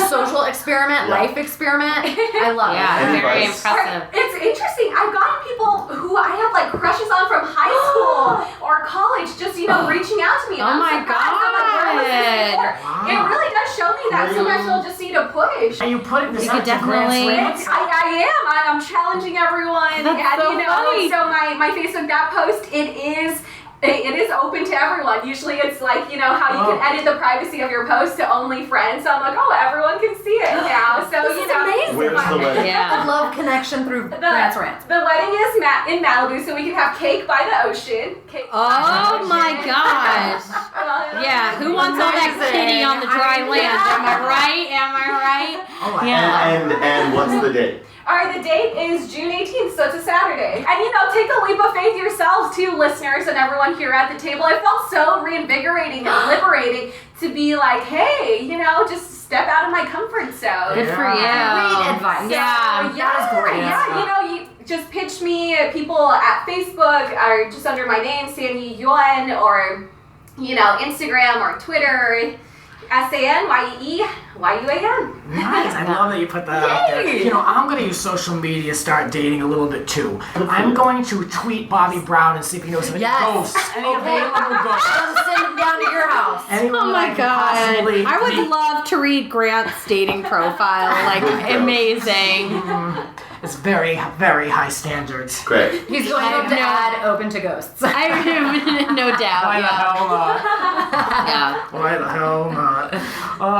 social experiment, life experiment. I love it. Yeah, very Advice. impressive. It's interesting. I've gotten people who I have crushes on from high school or college just, reaching out to me. Oh I'm my surprised. I'm like, where was this before? God. It really does show me that sometimes you'll just need a push. Are you putting this You out could to Grant's definitely- Rants? I am. I'm challenging everyone. That's and, so funny. so my Facebook, that post, it is It is open to everyone. Usually it's like, you know, how you can edit the privacy of your post to only friends. So I'm like, oh, everyone can see it now. So, This is amazing. Where's the wedding? I love connection through Grants Rants. The wedding is in Malibu, so we can have cake by the ocean. Cake by the ocean. my gosh. Yeah, who wants all that kitty on the dry land? Am I right? Oh, And what's the date? All right, the date is June 18th, so it's a Saturday. And, you know, take a leap of faith yourselves, too, listeners and everyone here at the table. It felt so reinvigorating and liberating to be like, hey, you know, just step out of my comfort zone. Good for you. Great advice. Yeah. That is great. Yeah, you know, you just pitch me people at Facebook or just under my name, Sanyee Yuan, or, you know, Instagram or Twitter, SANYEEYUAN. Nice. I love that you put that out there. You know, I'm going to use social media, start dating a little bit too. I'm going to tweet Bobby Brown and see if he knows any ghosts. Any available ghosts. I'll send them down to your house. Anyone Oh my I could god. possibly I would meet. love to read Grant's dating profile. Like, amazing. It's very, very high standards. Great. He's going up to add open to ghosts. No doubt. Why the hell not? Yeah. Why the hell not?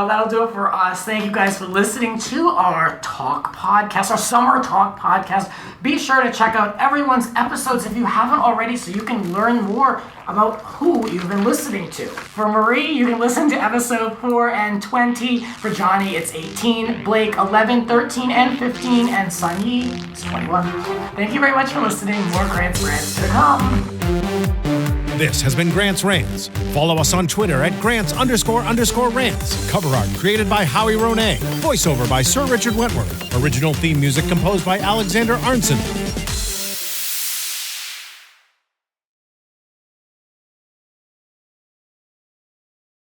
That'll do it for us. Thank you guys for listening to our talk podcast, our summer talk podcast. Be sure to check out everyone's episodes if you haven't already so you can learn more about who you've been listening to. For Marie, you can listen to episode 4 and 20. For Jonny, it's 18. Blake, 11, 13, and 15. And Sanyee, it's 21. Thank you very much for listening. More Grants Rants to come. This has been Grants Rants. Follow us on Twitter at Grants__Rants. Cover art created by Howie Ronay. Voiceover by Sir Richard Wentworth. Original theme music composed by Alexander Arnson.